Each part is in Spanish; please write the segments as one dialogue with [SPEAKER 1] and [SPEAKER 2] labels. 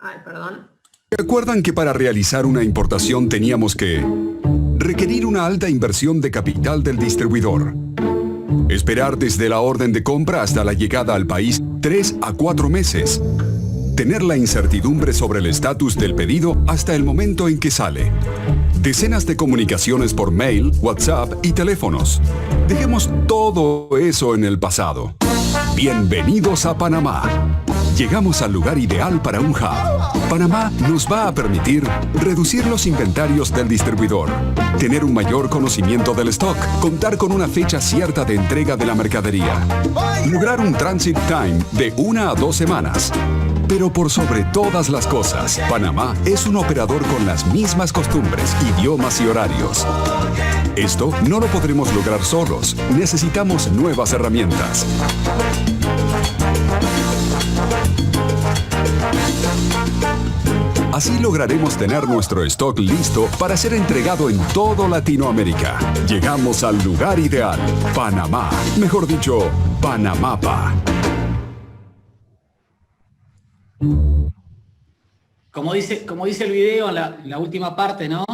[SPEAKER 1] Ay, perdón.
[SPEAKER 2] ¿Recuerdan que para realizar una importación teníamos que requerir una alta inversión de capital del distribuidor? Esperar desde la orden de compra hasta la llegada al país 3 a 4 meses. Tener la incertidumbre sobre el estatus del pedido hasta el momento en que sale. Decenas de comunicaciones por mail, WhatsApp y teléfonos. Dejemos todo eso en el pasado. Bienvenidos a Panamá. Llegamos al lugar ideal para un hub. Panamá nos va a permitir reducir los inventarios del distribuidor, tener un mayor conocimiento del stock, contar con una fecha cierta de entrega de la mercadería, lograr un transit time de 1 a 2 semanas. Pero por sobre todas las cosas, Panamá es un operador con las mismas costumbres, idiomas y horarios. Esto no lo podremos lograr solos. Necesitamos nuevas herramientas. Así lograremos tener nuestro stock listo para ser entregado en todo Latinoamérica. Llegamos al lugar ideal, Panamá. Mejor dicho, Panamapa.
[SPEAKER 3] Como dice el video en la última parte, ¿no?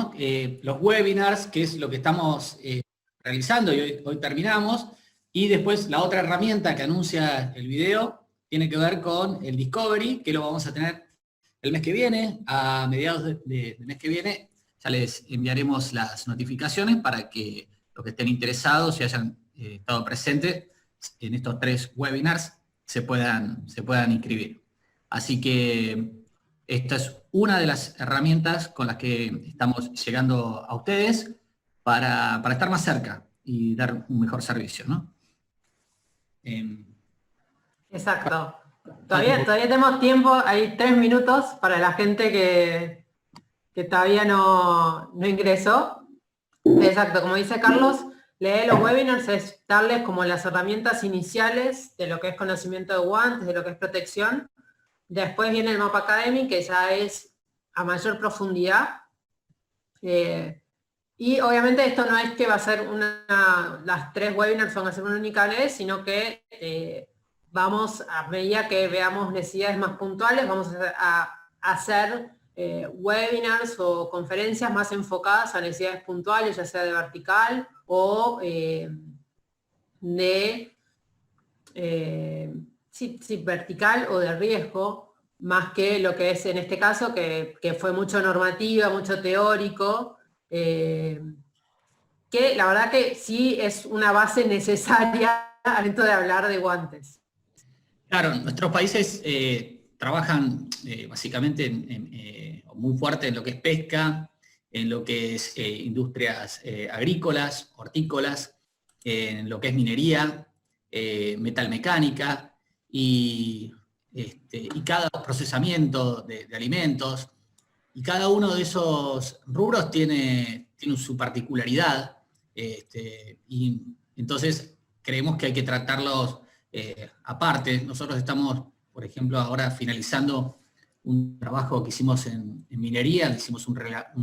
[SPEAKER 3] Los webinars, que es lo que estamos realizando y hoy terminamos, y después la otra herramienta que anuncia el video tiene que ver con el Discovery, que lo vamos a tener el mes que viene, a mediados del mes que viene, ya les enviaremos las notificaciones para que los que estén interesados y hayan estado presentes en estos 3 webinars se puedan inscribir. Así que esta es una de las herramientas con las que estamos llegando a ustedes para estar más cerca y dar un mejor servicio, ¿no?
[SPEAKER 1] Exacto. Todavía tenemos tiempo, hay 3 minutos para la gente que todavía no ingresó. Exacto, como dice Carlos, leer los webinars es darles como las herramientas iniciales de lo que es conocimiento de guantes, de lo que es protección. Después viene el mapa académico, que ya es a mayor profundidad. Y obviamente esto no es que va a ser las 3 webinars van a ser una única vez, sino que vamos, a medida que veamos necesidades más puntuales, vamos a hacer webinars o conferencias más enfocadas a necesidades puntuales, ya sea de vertical o vertical o de riesgo, más que lo que es en este caso, que fue mucho normativa, mucho teórico, que la verdad que sí es una base necesaria al momento de hablar de guantes.
[SPEAKER 3] Claro, nuestros países trabajan básicamente muy fuerte en lo que es pesca, en lo que es industrias agrícolas, hortícolas, en lo que es minería, metalmecánica y cada procesamiento de alimentos. Y cada uno de esos rubros tiene su particularidad. Y entonces creemos que hay que tratarlos aparte. Nosotros estamos, por ejemplo, ahora finalizando un trabajo que hicimos en minería, hicimos un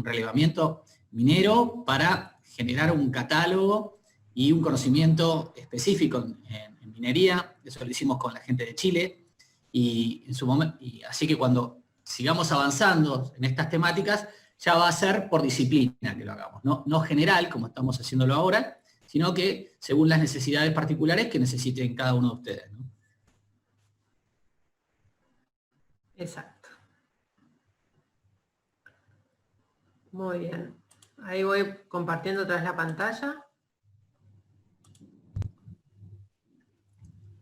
[SPEAKER 3] relevamiento minero para generar un catálogo y un conocimiento específico en minería. Eso lo hicimos con la gente de Chile, y en su momento, y así que cuando sigamos avanzando en estas temáticas, ya va a ser por disciplina que lo hagamos, no general, como estamos haciéndolo ahora, sino que según las necesidades particulares que necesiten cada uno de ustedes, ¿no?
[SPEAKER 1] Exacto. Muy bien. Ahí voy compartiendo otra vez la pantalla.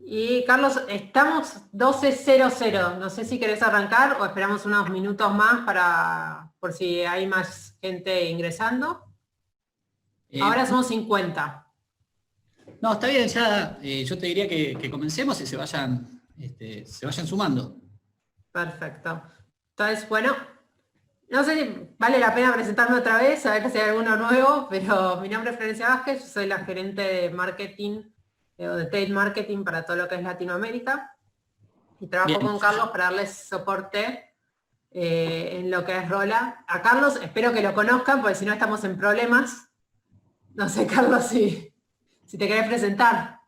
[SPEAKER 1] Y Carlos, estamos 12:00. No sé si querés arrancar o esperamos unos minutos más por si hay más gente ingresando. Ahora somos 50.
[SPEAKER 3] No, está bien, ya yo te diría que comencemos y se vayan sumando.
[SPEAKER 1] Perfecto. Entonces, bueno, no sé si vale la pena presentarme otra vez, a ver si hay alguno nuevo, pero mi nombre es Florencia Vázquez, yo soy la gerente de marketing o de trade marketing para todo lo que es Latinoamérica, y trabajo
[SPEAKER 3] Bien.
[SPEAKER 1] con Carlos para darles soporte en lo que es Rola. A Carlos espero que lo conozcan, porque si no estamos en problemas. No sé, Carlos, si te querés presentar.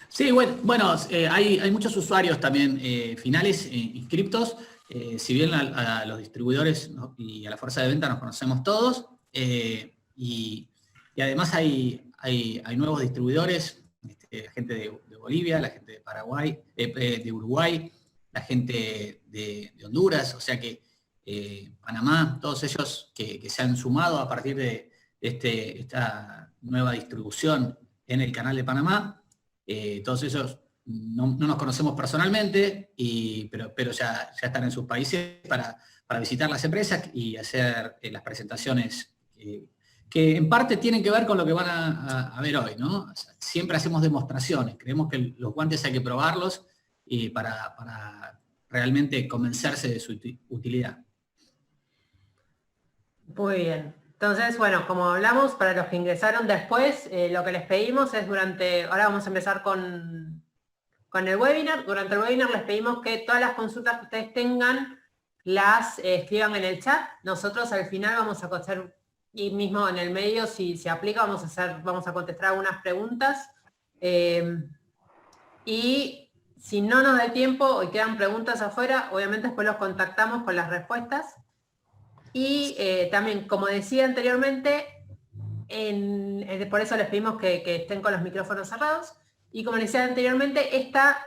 [SPEAKER 3] Sí, bueno, hay muchos usuarios también finales inscriptos, Si bien a los distribuidores y a la fuerza de venta nos conocemos todos, y además hay nuevos distribuidores, la gente de Bolivia, la gente de Paraguay, de Uruguay, la gente de Honduras, o sea que Panamá, todos ellos que se han sumado a partir de esta nueva distribución en el canal de Panamá, todos ellos no nos conocemos personalmente, pero ya están en sus países para visitar las empresas y hacer las presentaciones que en parte tienen que ver con lo que van a ver hoy, ¿no? O sea, siempre hacemos demostraciones, creemos que los guantes hay que probarlos para realmente convencerse de su utilidad.
[SPEAKER 1] Muy bien. Entonces, bueno, como hablamos, para los que ingresaron después, lo que les pedimos es ahora vamos a empezar con el webinar. Durante el webinar les pedimos que todas las consultas que ustedes tengan las escriban en el chat. Nosotros al final vamos a hacer, y mismo en el medio, si se aplica, vamos a contestar algunas preguntas. Y si no nos da tiempo y quedan preguntas afuera, obviamente después los contactamos con las respuestas. Y también, como decía anteriormente, por eso les pedimos que estén con los micrófonos cerrados. Y como les decía anteriormente, esta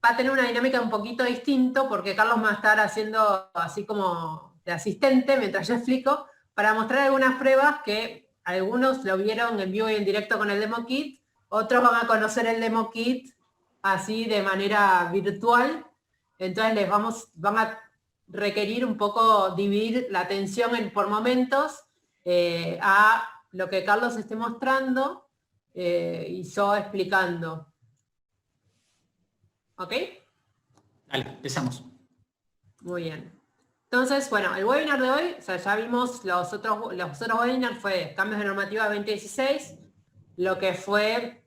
[SPEAKER 1] va a tener una dinámica un poquito distinto, porque Carlos va a estar haciendo así como de asistente mientras yo explico, para mostrar algunas pruebas que algunos lo vieron en vivo y en directo con el Demo Kit, otros van a conocer el Demo Kit así de manera virtual. Entonces van a requerir un poco dividir la atención por momentos a lo que Carlos esté mostrando y yo explicando. ¿Ok?
[SPEAKER 3] Dale, empezamos.
[SPEAKER 1] Muy bien. Entonces, bueno, el webinar de hoy, o sea, ya vimos los otros webinars, fue cambios de normativa 2016, lo que fue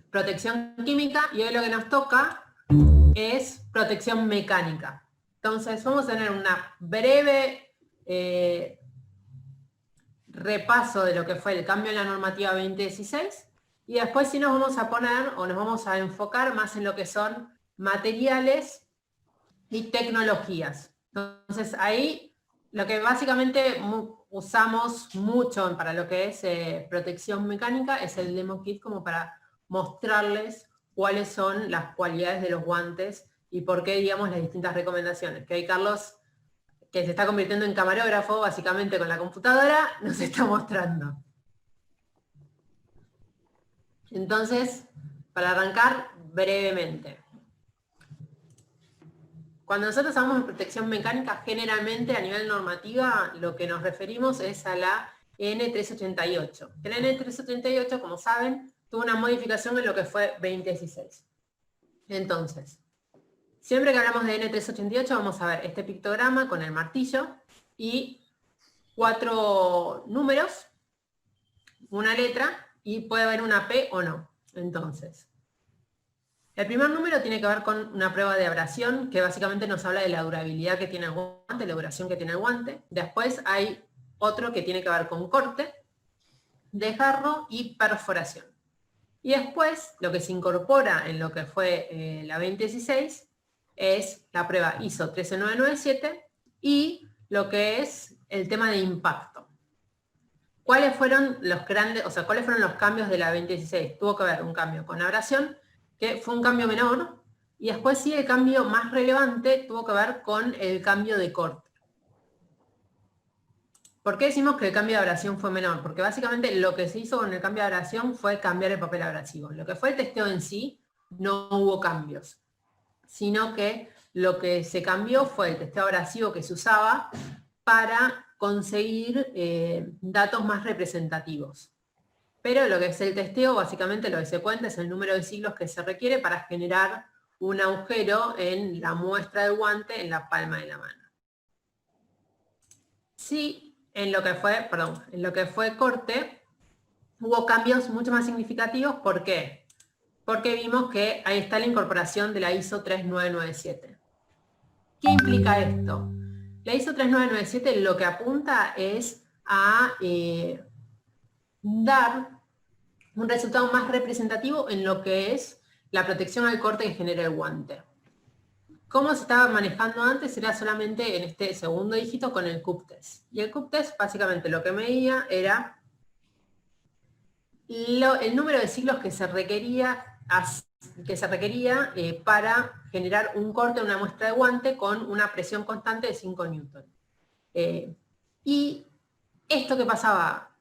[SPEAKER 1] protección química, y hoy lo que nos toca es protección mecánica. Entonces, vamos a tener una breve repaso de lo que fue el cambio en la normativa 2016, y después sí nos vamos a poner, o nos vamos a enfocar más en lo que son materiales y tecnologías. Entonces, ahí lo que básicamente usamos mucho para lo que es protección mecánica es el Demo Kit, como para mostrarles cuáles son las cualidades de los guantes y por qué, digamos, las distintas recomendaciones. Que ahí Carlos, que se está convirtiendo en camarógrafo, básicamente con la computadora, nos está mostrando. Entonces, para arrancar brevemente. Cuando nosotros hablamos de protección mecánica, generalmente a nivel normativa, lo que nos referimos es a la N388. La N388, como saben, tuvo una modificación en lo que fue 2016. Entonces, siempre que hablamos de N388 vamos a ver este pictograma con el martillo y 4 números, una letra, y puede haber una P o no. Entonces, el primer número tiene que ver con una prueba de abrasión, que básicamente nos habla de la durabilidad que tiene el guante, la duración que tiene el guante. Después hay otro que tiene que ver con corte, desgarro y perforación. Y después, lo que se incorpora en lo que fue la 2016 es la prueba ISO 13997 y lo que es el tema de impacto. ¿Cuáles fueron los cambios de la 2016? Tuvo que haber un cambio con abrasión, que fue un cambio menor, y después sí el cambio más relevante tuvo que ver con el cambio de corte. ¿Por qué decimos que el cambio de abrasión fue menor? Porque básicamente lo que se hizo con el cambio de abrasión fue cambiar el papel abrasivo. Lo que fue el testeo en sí, no hubo cambios, sino que lo que se cambió fue el testeo abrasivo que se usaba para conseguir datos más representativos. Pero lo que es el testeo, básicamente lo que se cuenta es el número de siglos que se requiere para generar un agujero en la muestra del guante en la palma de la mano. Sí, en lo que fue corte, hubo cambios mucho más significativos. ¿Por qué? Porque vimos que ahí está la incorporación de la ISO 3997. ¿Qué implica esto? La ISO 3997 lo que apunta es a dar un resultado más representativo en lo que es la protección al corte que genera el guante. cómo se estaba manejando antes era solamente en este segundo dígito con el CUP test. Y el CUP test básicamente lo que medía era el número de ciclos que se requería para generar un corte en una muestra de guante con una presión constante de 5 newton. Y esto que pasaba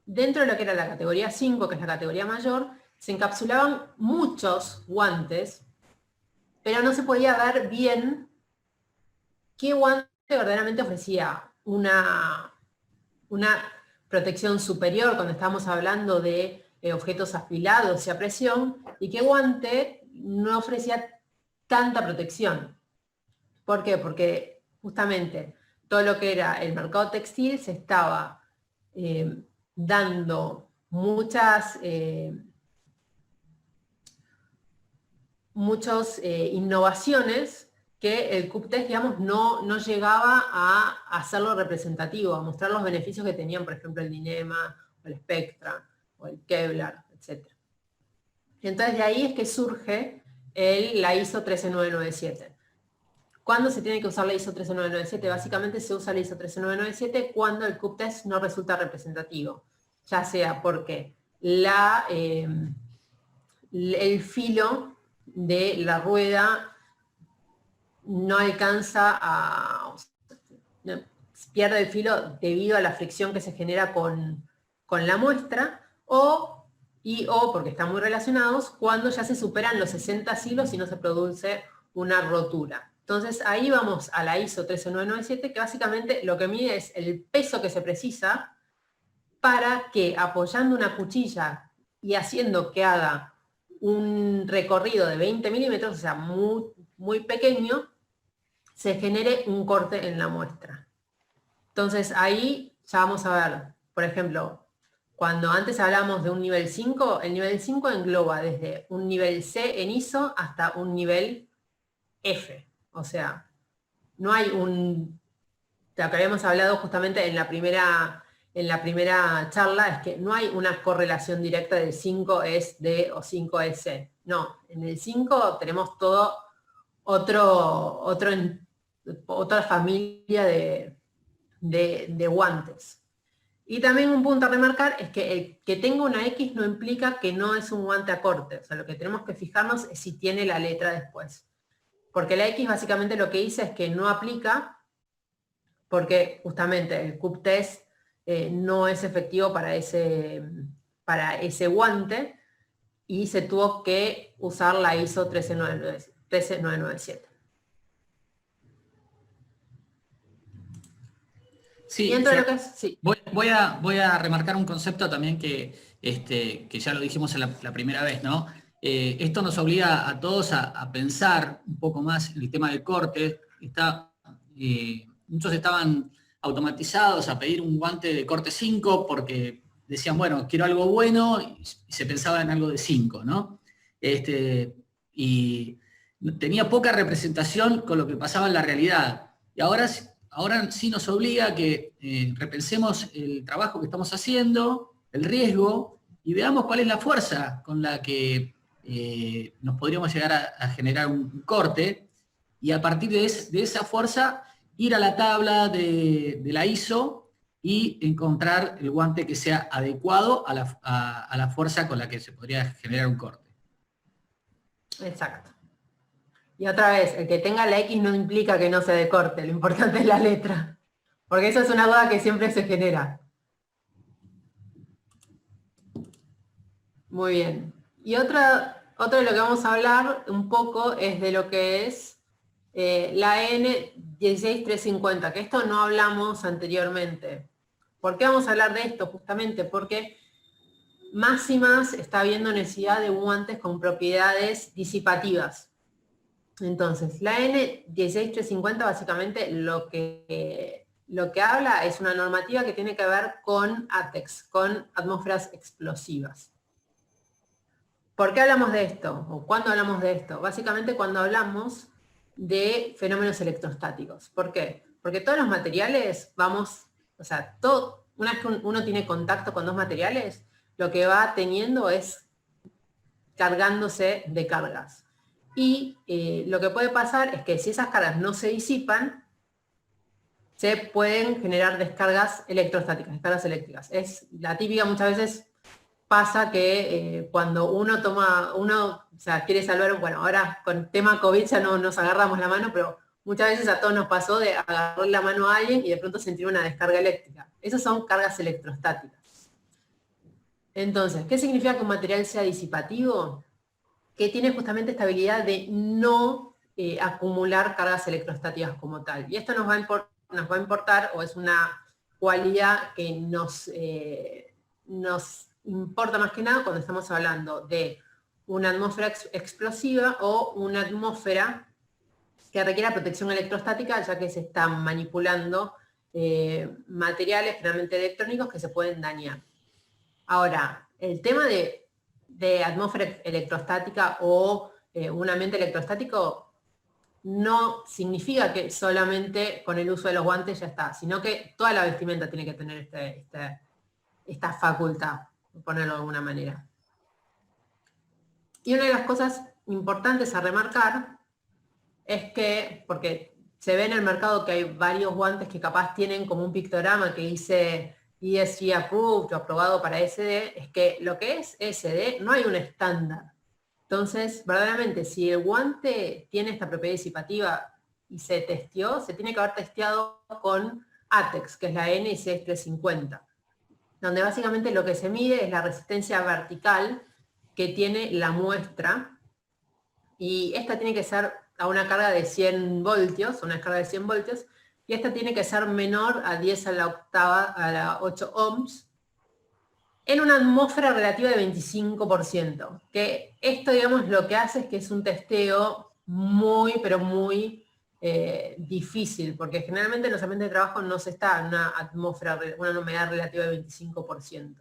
[SPEAKER 1] dentro de lo que era la categoría 5, que es la categoría mayor, se encapsulaban muchos guantes, pero no se podía ver bien qué guante verdaderamente ofrecía una protección superior cuando estamos hablando de objetos afilados y a presión, y qué guante no ofrecía tanta protección. ¿Por qué? Porque justamente todo lo que era el mercado textil se estaba dando muchas innovaciones que el CUP test, digamos, no llegaba a hacerlo representativo, a mostrar los beneficios que tenían, por ejemplo, el Dyneema, o el Spectra, o el Kevlar, etc. Entonces de ahí es que surge la ISO 13997. ¿Cuándo se tiene que usar la ISO 13997? Básicamente se usa la ISO 13997 cuando el CUP test no resulta representativo, ya sea porque el filo de la rueda no alcanza pierde el filo debido a la fricción que se genera con la muestra, o porque están muy relacionados, cuando ya se superan los 60 ciclos y no se produce una rotura. Entonces ahí vamos a la ISO 13997, que básicamente lo que mide es el peso que se precisa para que, apoyando una cuchilla y haciendo que haga un recorrido de 20 milímetros, o sea, muy, muy pequeño, se genere un corte en la muestra. Entonces ahí ya vamos a ver, por ejemplo, cuando antes hablamos de un nivel 5, el nivel 5 engloba desde un nivel C en ISO hasta un nivel F. O sea, no hay lo que habíamos hablado justamente en la primera charla, es que no hay una correlación directa del 5 es D o 5 es C. No, en el 5 tenemos todo otra familia de guantes. Y también un punto a remarcar es que el que tenga una X no implica que no es un guante a corte. O sea, lo que tenemos que fijarnos es si tiene la letra después. Porque la X básicamente lo que dice es que no aplica, porque justamente el CUP test no es efectivo para ese guante, y se tuvo que usar la ISO 13997.
[SPEAKER 3] Sí,
[SPEAKER 1] sí.
[SPEAKER 3] voy a remarcar un concepto también que ya lo dijimos la primera vez, ¿no? Esto nos obliga a todos a pensar un poco más en el tema del corte. Muchos estaban automatizados a pedir un guante de corte 5 porque decían, bueno, quiero algo bueno, y se pensaba en algo de 5, ¿no? Y tenía poca representación con lo que pasaba en la realidad. Y ahora sí nos obliga a que repensemos el trabajo que estamos haciendo, el riesgo, y veamos cuál es la fuerza con la que nos podríamos llegar a generar un corte, y a partir de esa fuerza ir a la tabla de la ISO y encontrar el guante que sea adecuado a la fuerza con la que se podría generar un corte.
[SPEAKER 1] Exacto. Y otra vez, el que tenga la X no implica que no se dé corte, lo importante es la letra. Porque eso es una duda que siempre se genera. Muy bien. Y otro de lo que vamos a hablar un poco es de lo que es la N16350, que esto no hablamos anteriormente. ¿Por qué vamos a hablar de esto? Justamente porque más y más está habiendo necesidad de guantes con propiedades disipativas. Entonces, la N16350 básicamente lo que habla es una normativa que tiene que ver con ATEX, con atmósferas explosivas. ¿Por qué hablamos de esto? ¿O cuándo hablamos de esto? Básicamente cuando hablamos de fenómenos electrostáticos. ¿Por qué? Porque todos los materiales una vez que uno tiene contacto con dos materiales, lo que va teniendo es cargándose de cargas. Y lo que puede pasar es que si esas cargas no se disipan, se pueden generar descargas electrostáticas, descargas eléctricas. Es la típica, muchas veces pasa que cuando uno quiere salvar, bueno, ahora con el tema COVID ya no nos agarramos la mano, pero muchas veces a todos nos pasó de agarrar la mano a alguien y de pronto sentir una descarga eléctrica. Esas son cargas electrostáticas. Entonces, ¿qué significa que un material sea disipativo? Que tiene justamente esta habilidad de no acumular cargas electrostáticas como tal. Y esto nos va a importar, o es una cualidad que nos importa más que nada cuando estamos hablando de una atmósfera explosiva o una atmósfera que requiera protección electrostática, ya que se están manipulando materiales, generalmente electrónicos, que se pueden dañar. Ahora, el tema de atmósfera electrostática o un ambiente electrostático no significa que solamente con el uso de los guantes ya está, sino que toda la vestimenta tiene que tener esta facultad, por ponerlo de alguna manera. Y una de las cosas importantes a remarcar es que, porque se ve en el mercado que hay varios guantes que capaz tienen como un pictograma que dice ESG approved o aprobado para ESD, es que lo que es ESD no hay un estándar. Entonces, verdaderamente, si el guante tiene esta propiedad disipativa y se testeó, se tiene que haber testeado con ATEX, que es la NIC 350, donde básicamente lo que se mide es la resistencia vertical que tiene la muestra, y esta tiene que ser a una carga de 100 voltios, una descarga de 100 voltios, y esta tiene que ser menor a 10 a la octava, a la 8 ohms, en una atmósfera relativa de 25%, que esto, digamos, lo que hace es que es un testeo muy, pero muy difícil, porque generalmente en los ambientes de trabajo no se está en una atmósfera, una humedad relativa de 25%.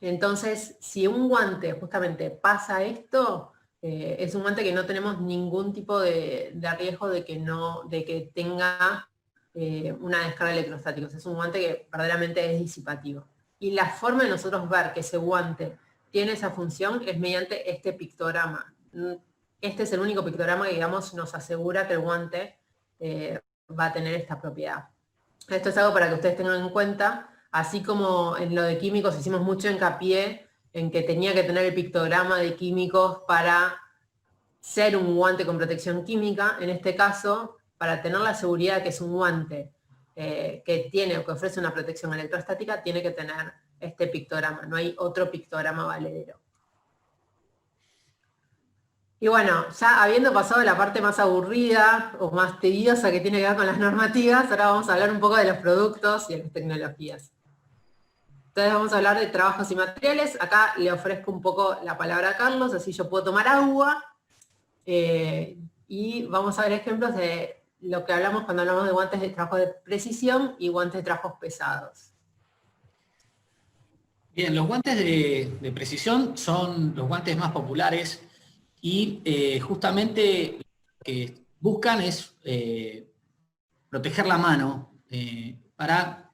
[SPEAKER 1] Entonces, si un guante justamente pasa esto, es un guante que no tenemos ningún tipo de riesgo de que tenga una descarga electrostática. O sea, es un guante que verdaderamente es disipativo. Y la forma de nosotros ver que ese guante tiene esa función es mediante este pictograma. Este es el único pictograma que, digamos, nos asegura que el guante va a tener esta propiedad. Esto es algo para que ustedes tengan en cuenta, así como en lo de químicos hicimos mucho hincapié en que tenía que tener el pictograma de químicos para ser un guante con protección química. En este caso, para tener la seguridad que es un guante que tiene o que ofrece una protección electrostática, tiene que tener este pictograma, no hay otro pictograma valedero. Y bueno, ya habiendo pasado la parte más aburrida o más tediosa que tiene que ver con las normativas, ahora vamos a hablar un poco de los productos y de las tecnologías. Entonces vamos a hablar de trabajos y materiales. Acá le ofrezco un poco la palabra a Carlos, así yo puedo tomar agua. Y vamos a ver ejemplos de lo que hablamos cuando hablamos de guantes de trabajo de precisión y guantes de trabajos pesados.
[SPEAKER 3] Bien, los guantes de precisión son los guantes más populares y justamente lo que buscan es proteger la mano para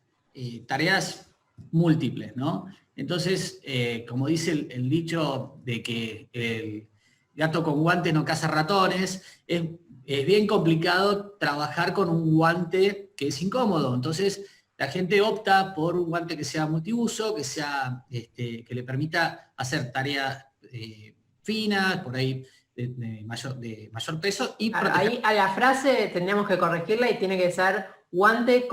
[SPEAKER 3] tareas múltiples, ¿no? Entonces, como dice el dicho de que el gato con guantes no caza ratones, es bien complicado trabajar con un guante que es incómodo. Entonces, la gente opta por un guante que sea multiuso, que le permita hacer tareas finas, por ahí de mayor peso. Y
[SPEAKER 1] claro, ahí a la frase tendríamos que corregirla y tiene que ser gato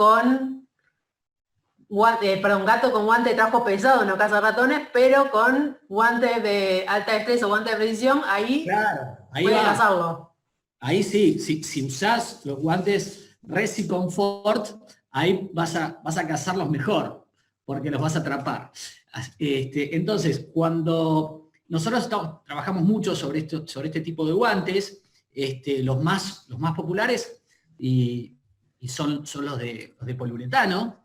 [SPEAKER 1] con guante de trabajo pesado, no caza ratones, pero con guante de alta destreza o guante de precisión, ahí, claro, ahí puedes cazarlo.
[SPEAKER 3] Ahí sí, si usás los guantes Resi Comfort, ahí vas a cazarlos mejor, porque los vas a atrapar. Entonces, cuando nosotros trabajamos mucho sobre este tipo de guantes, los más populares y son los de poliuretano,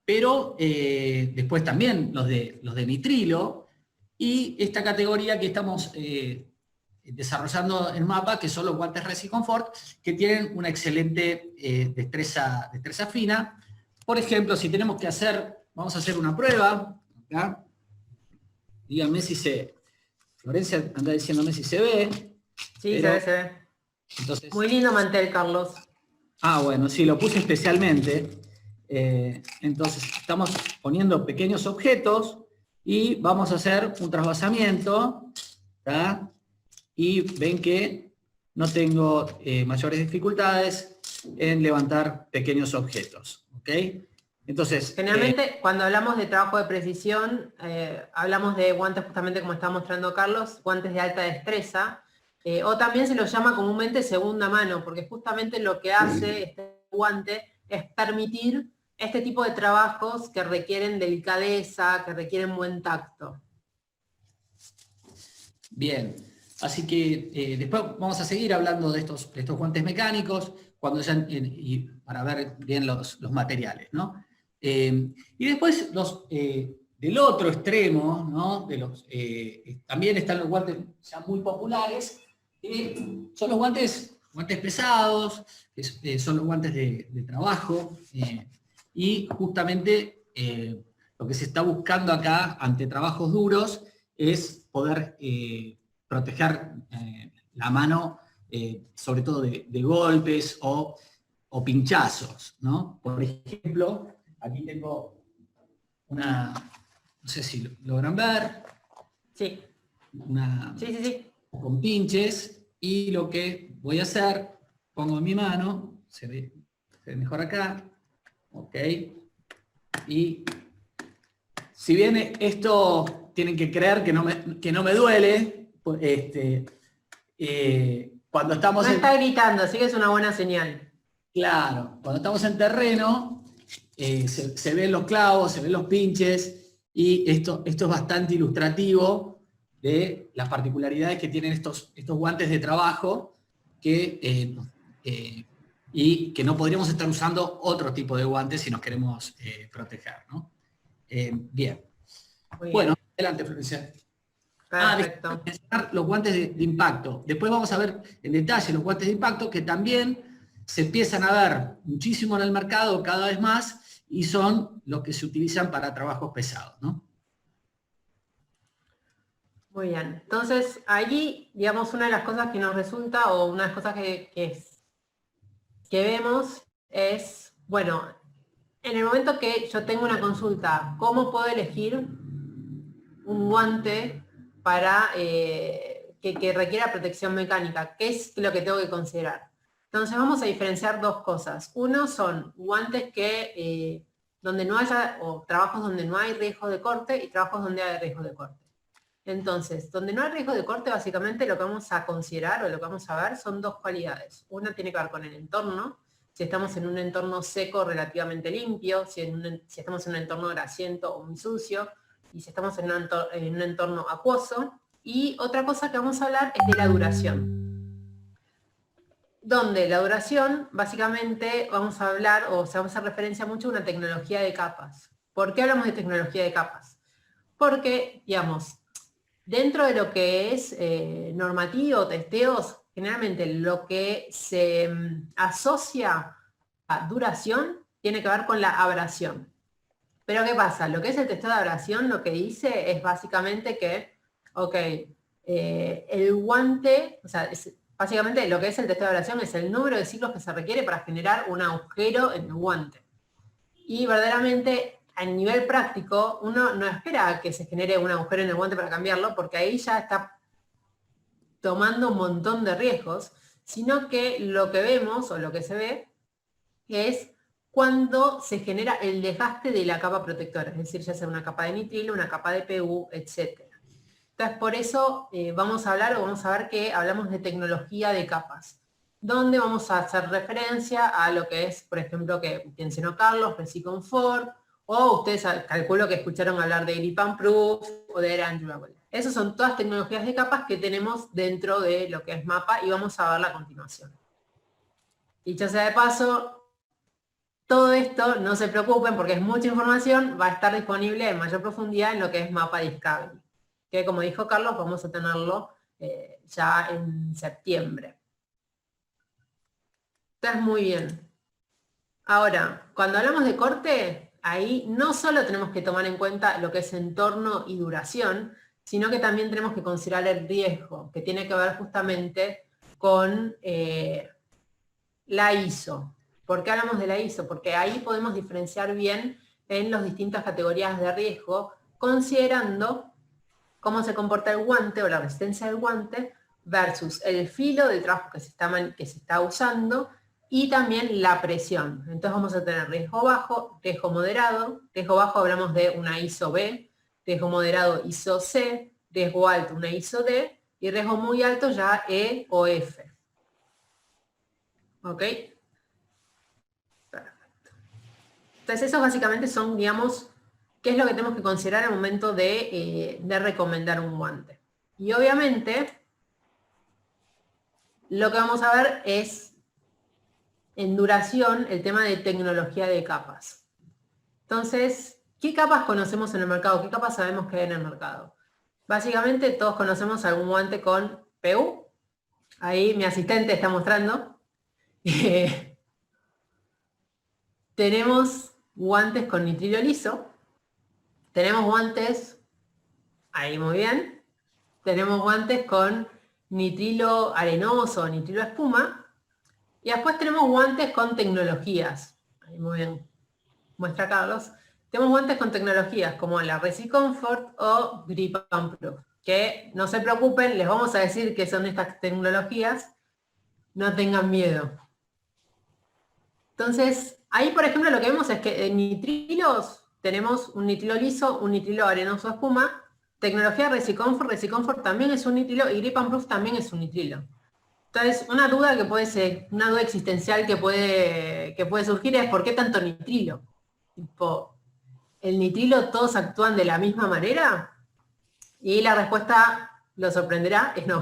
[SPEAKER 3] pero después también los de nitrilo, y esta categoría que estamos desarrollando en MAPA, que son los guantes Resi Comfort, que tienen una excelente destreza fina. Por ejemplo, si tenemos que vamos a hacer una prueba, acá. Díganme si se Florencia anda diciéndome si se ve.
[SPEAKER 1] Sí,
[SPEAKER 3] pero,
[SPEAKER 1] se ve.
[SPEAKER 3] Entonces,
[SPEAKER 1] Muy lindo mantel, Carlos.
[SPEAKER 3] bueno, sí, lo puse especialmente. Entonces, estamos poniendo pequeños objetos y vamos a hacer un trasvasamiento, ¿tá? Y ven que no tengo mayores dificultades en levantar pequeños objetos, ¿ok? Entonces,
[SPEAKER 1] Generalmente, cuando hablamos de trabajo de precisión, hablamos de guantes justamente como está mostrando Carlos, guantes de alta destreza, o también se los llama comúnmente segunda mano, porque justamente lo que hace este guante es permitir este tipo de trabajos que requieren delicadeza, que requieren buen tacto.
[SPEAKER 3] bien, así que después vamos a seguir hablando de estos guantes mecánicos cuando ya, y para ver bien los materiales, ¿no? Y después del otro extremo, ¿no? También están los guantes ya muy populares, que son los guantes pesados, son los guantes de trabajo, y justamente lo que se está buscando acá ante trabajos duros es poder proteger la mano, sobre todo de golpes o pinchazos, ¿no? Por ejemplo, aquí tengo no sé si logran ver,
[SPEAKER 1] Sí,
[SPEAKER 3] una
[SPEAKER 1] sí.
[SPEAKER 3] con pinches, y lo que voy a hacer, pongo en mi mano, se ve mejor acá, ok, y si bien esto tienen que creer que no me duele, pues, cuando estamos
[SPEAKER 1] No está gritando, así que es una buena señal.
[SPEAKER 3] Claro, cuando estamos en terreno, se ven los clavos, se ven los pinches, y esto es bastante ilustrativo de las particularidades que tienen estos guantes de trabajo y que no podríamos estar usando otro tipo de guantes si nos queremos proteger, ¿no? Bien.
[SPEAKER 1] Muy
[SPEAKER 3] Bueno,
[SPEAKER 1] bien.
[SPEAKER 3] adelante, Florencia.
[SPEAKER 1] Perfecto.
[SPEAKER 3] Mencionar los guantes de impacto. Después vamos a ver en detalle los guantes de impacto, que también se empiezan a ver muchísimo en el mercado cada vez más, y son los que se utilizan para trabajos pesados, ¿no?
[SPEAKER 1] Muy bien. Entonces, allí, digamos, una de las cosas que nos resulta, o una de las cosas que vemos es, bueno, en el momento que yo tengo una consulta, ¿cómo puedo elegir un guante para que requiera protección mecánica? ¿Qué es lo que tengo que considerar? Entonces vamos a diferenciar dos cosas. Uno son guantes que donde no haya, o trabajos donde no hay riesgo de corte, y trabajos donde hay riesgo de corte. Entonces, donde no hay riesgo de corte, básicamente lo que vamos a considerar o lo que vamos a ver son dos cualidades. Una tiene que ver con el entorno, si estamos en un entorno seco relativamente limpio, si estamos en un entorno grasiento o muy sucio, y si estamos en un entorno acuoso. Y otra cosa que vamos a hablar es de la duración. Donde la duración, básicamente, vamos a hablar, o se vamos a hacer referencia mucho a una tecnología de capas. ¿Por qué hablamos de tecnología de capas? Porque, digamos, dentro de lo que es normativo, testeos, generalmente lo que se asocia a duración tiene que ver con la abrasión. Pero ¿qué pasa? Lo que es el testeo de abrasión lo que dice es básicamente que, ok, el guante, o sea, básicamente lo que es el testeo de abrasión es el número de ciclos que se requiere para generar un agujero en el guante. Y verdaderamente, a nivel práctico, uno no espera que se genere un agujero en el guante para cambiarlo, porque ahí ya está tomando un montón de riesgos, sino que lo que vemos, o lo que se ve, es cuando se genera el desgaste de la capa protectora, es decir, ya sea una capa de nitrilo, una capa de PU, etc. Entonces, por eso vamos a ver que hablamos de tecnología de capas, donde vamos a hacer referencia a lo que es, por ejemplo, que mencionó Carlos, Resiconfort, o ustedes calculo que escucharon hablar de Grip and Proof o de Air and Durable. Esas son todas tecnologías de capas que tenemos dentro de lo que es MAPA y vamos a verla a continuación. Dicho sea de paso, todo esto, no se preocupen porque es mucha información, va a estar disponible en mayor profundidad en lo que es Mapa Discovery, que como dijo Carlos, vamos a tenerlo ya en septiembre. Está muy bien. Ahora, cuando hablamos de corte, ahí no solo tenemos que tomar en cuenta lo que es entorno y duración, sino que también tenemos que considerar el riesgo, que tiene que ver justamente con la ISO. ¿Por qué hablamos de la ISO? Porque ahí podemos diferenciar bien en las distintas categorías de riesgo, considerando cómo se comporta el guante o la resistencia del guante versus el filo del trabajo que se está usando y también la presión. Entonces vamos a tener riesgo bajo, riesgo moderado. Riesgo bajo hablamos de una ISO B, riesgo moderado ISO C, riesgo alto una ISO D y riesgo muy alto ya E o F. ¿Ok? Perfecto. Entonces esos básicamente son, digamos, qué es lo que tenemos que considerar al momento de recomendar un guante. Y obviamente, lo que vamos a ver es, en duración, el tema de tecnología de capas. Entonces, ¿qué capas conocemos en el mercado? ¿Qué capas sabemos que hay en el mercado? Básicamente, todos conocemos algún guante con PU. Ahí mi asistente está mostrando. Tenemos guantes con nitrilo liso. Tenemos guantes, ahí muy bien, tenemos guantes con nitrilo arenoso, nitrilo espuma, y después tenemos guantes con tecnologías, ahí muy bien, muestra Carlos, tenemos guantes con tecnologías como la ResiComfort o Grip and Proof, que no se preocupen, les vamos a decir qué son estas tecnologías, no tengan miedo. Entonces, ahí por ejemplo lo que vemos es que en nitrilos tenemos un nitrilo liso, un nitrilo arenoso espuma, tecnología ResiComfort, ResiComfort también es un nitrilo y Grip and Proof también es un nitrilo. Entonces, una duda que puede ser, una duda existencial que puede surgir es ¿por qué tanto nitrilo? Tipo, ¿el nitrilo todos actúan de la misma manera? Y la respuesta, lo sorprenderá, es no.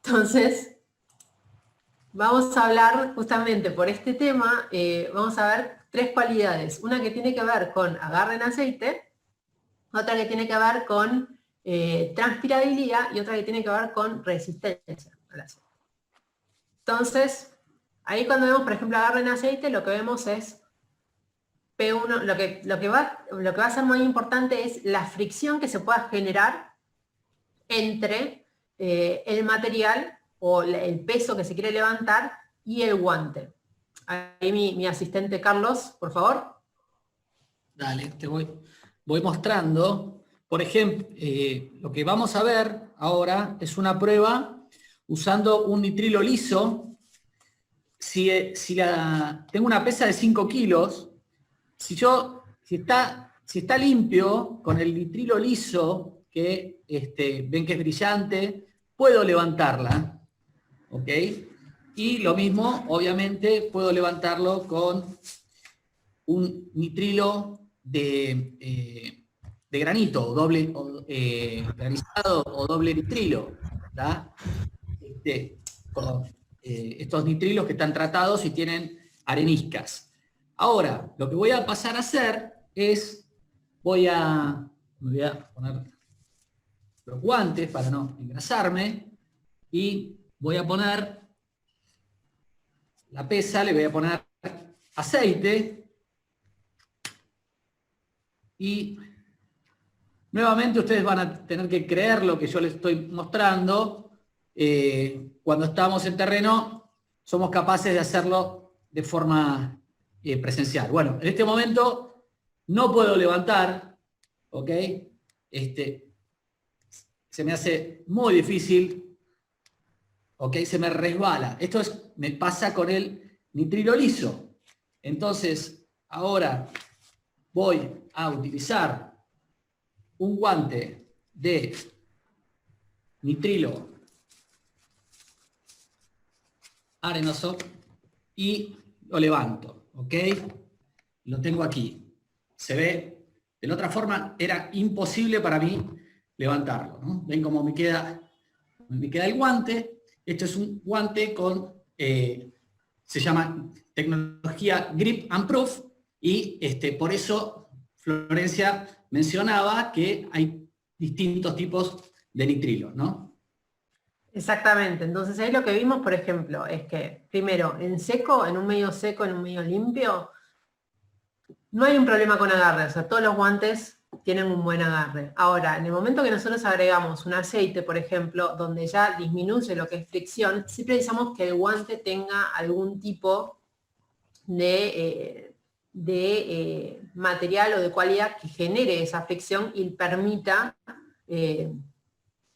[SPEAKER 1] Entonces, vamos a hablar justamente por este tema, vamos a ver 3 cualidades. Una que tiene que ver con agarre en aceite, otra que tiene que ver con transpirabilidad y otra que tiene que ver con resistencia al aceite. Entonces, ahí cuando vemos, por ejemplo, agarre en aceite, lo que vemos es P1, lo que va a ser muy importante es la fricción que se pueda generar entre el material o el peso que se quiere levantar y el guante. Ahí mi asistente Carlos, por favor.
[SPEAKER 3] Dale, te voy mostrando. Por ejemplo, lo que vamos a ver ahora es una prueba usando un nitrilo liso. Si tengo una pesa de 5 kilos, si está limpio con el nitrilo liso, que ven que es brillante, puedo levantarla, ¿ok? Y lo mismo, obviamente, puedo levantarlo con un nitrilo de granito, granizado o doble nitrilo, ¿tá? Estos nitrilos que están tratados y tienen areniscas. Ahora, lo que voy a pasar a hacer es, me voy a poner los guantes para no engrasarme y voy a poner la pesa, le voy a poner aceite y nuevamente ustedes van a tener que creer lo que yo les estoy mostrando. Cuando estamos en terreno somos capaces de hacerlo de forma presencial. Bueno, en este momento no puedo levantar, ¿ok? Se me hace muy difícil, ¿ok? Se me resbala. Esto me pasa con el nitrilo liso. Entonces, ahora voy a utilizar un guante de nitrilo arenoso y lo levanto, ¿ok? Lo tengo aquí. Se ve, de la otra forma era imposible para mí levantarlo, ¿no? Ven cómo me queda el guante. Esto es un guante con, se llama tecnología Grip and Proof y por eso Florencia mencionaba que hay distintos tipos de nitrilos, ¿no?
[SPEAKER 1] Exactamente, entonces ahí lo que vimos, por ejemplo, es que primero, en seco, en un medio seco, en un medio limpio, no hay un problema con agarre, o sea, todos los guantes tienen un buen agarre. Ahora, en el momento que nosotros agregamos un aceite, por ejemplo, donde ya disminuye lo que es fricción, sí precisamos que el guante tenga algún tipo de material o de cualidad que genere esa fricción y permita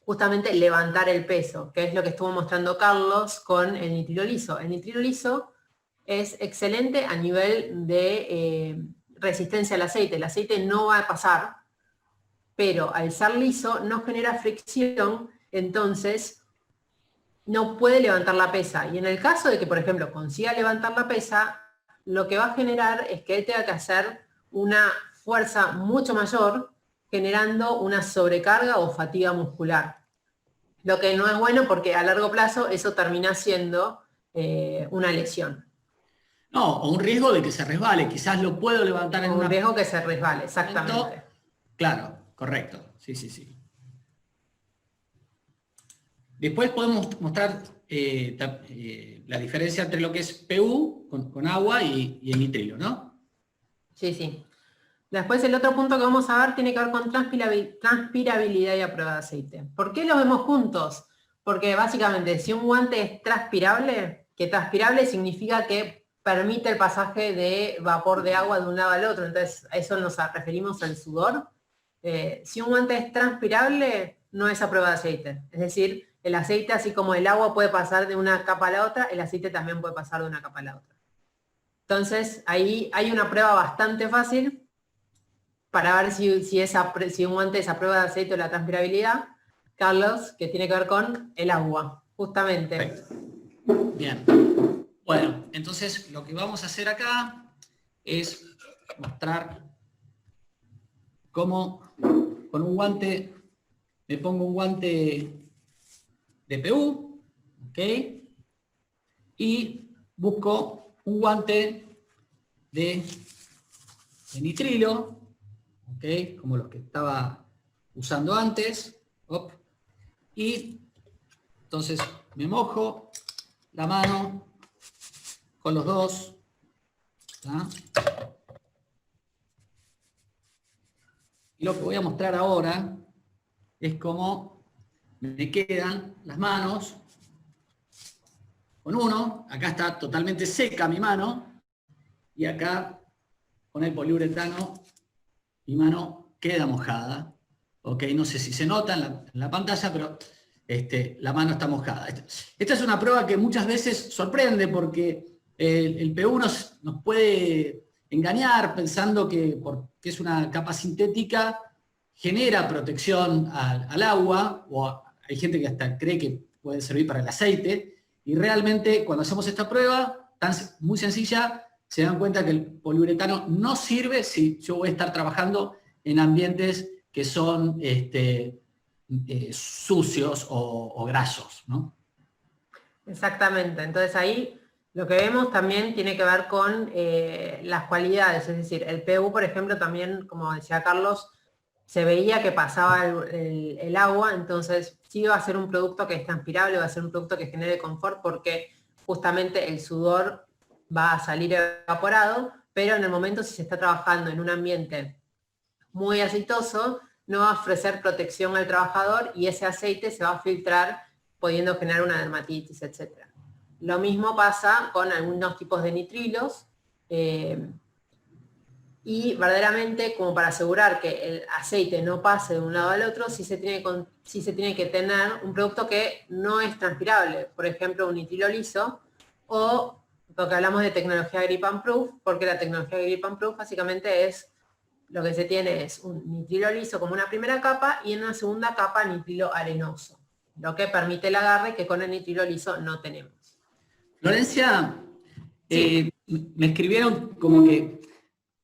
[SPEAKER 1] justamente levantar el peso, que es lo que estuvo mostrando Carlos con el nitrilo liso. El nitrilo liso es excelente a nivel de resistencia al aceite. El aceite no va a pasar, pero al ser liso no genera fricción, entonces no puede levantar la pesa. Y en el caso de que, por ejemplo, consiga levantar la pesa, lo que va a generar es que él tenga que hacer una fuerza mucho mayor, generando una sobrecarga o fatiga muscular. Lo que no es bueno porque a largo plazo eso termina siendo una lesión.
[SPEAKER 3] No, o un riesgo de que se resbale, quizás lo puedo levantar en
[SPEAKER 1] Un riesgo que se resbale, exactamente.
[SPEAKER 3] Claro, correcto, sí, sí, sí. Después podemos mostrar la diferencia entre lo que es PU con agua y el nitrilo, ¿no?
[SPEAKER 1] Sí, sí. Después el otro punto que vamos a ver tiene que ver con transpirabilidad y a prueba de aceite. ¿Por qué los vemos juntos? Porque básicamente si un guante es transpirable, que transpirable significa que permite el pasaje de vapor de agua de un lado al otro, entonces a eso nos referimos al sudor. Si un guante es transpirable, no es a prueba de aceite. Es decir, el aceite, así como el agua puede pasar de una capa a la otra, el aceite también puede pasar de una capa a la otra. Entonces, ahí hay una prueba bastante fácil para ver si un guante es a prueba de aceite o la transpirabilidad, Carlos, que tiene que ver con el agua, justamente.
[SPEAKER 3] Perfecto. Bien. Bueno, entonces lo que vamos a hacer acá es mostrar cómo con un guante, me pongo un guante de PU, ¿ok? Y busco un guante de nitrilo, ¿ok? Como los que estaba usando antes. Op. Y entonces me mojo la mano con los dos. ¿Tá? Y lo que voy a mostrar ahora es cómo me quedan las manos con uno. Acá está totalmente seca mi mano. Y acá, con el poliuretano, mi mano queda mojada. ¿Ok? No sé si se nota en la pantalla, pero la mano está mojada. Esta es una prueba que muchas veces sorprende porque el PU nos puede engañar pensando que porque es una capa sintética genera protección al agua, o hay gente que hasta cree que puede servir para el aceite, y realmente cuando hacemos esta prueba, muy sencilla, se dan cuenta que el poliuretano no sirve si yo voy a estar trabajando en ambientes que son sucios o grasos, ¿no?
[SPEAKER 1] Exactamente, entonces ahí lo que vemos también tiene que ver con las cualidades, es decir, el PU, por ejemplo, también, como decía Carlos, se veía que pasaba el agua, entonces sí va a ser un producto que es transpirable, va a ser un producto que genere confort porque justamente el sudor va a salir evaporado, pero en el momento si se está trabajando en un ambiente muy aceitoso, no va a ofrecer protección al trabajador y ese aceite se va a filtrar, pudiendo generar una dermatitis, etc. Lo mismo pasa con algunos tipos de nitrilos, y verdaderamente, como para asegurar que el aceite no pase de un lado al otro, sí se tiene que tener un producto que no es transpirable, por ejemplo, un nitrilo liso, o porque hablamos de tecnología grip and proof, porque la tecnología grip and proof básicamente es, lo que se tiene es un nitrilo liso como una primera capa y en una segunda capa nitrilo arenoso, lo que permite el agarre que con el nitrilo liso no tenemos.
[SPEAKER 3] Florencia,
[SPEAKER 1] Sí.
[SPEAKER 3] me escribieron como que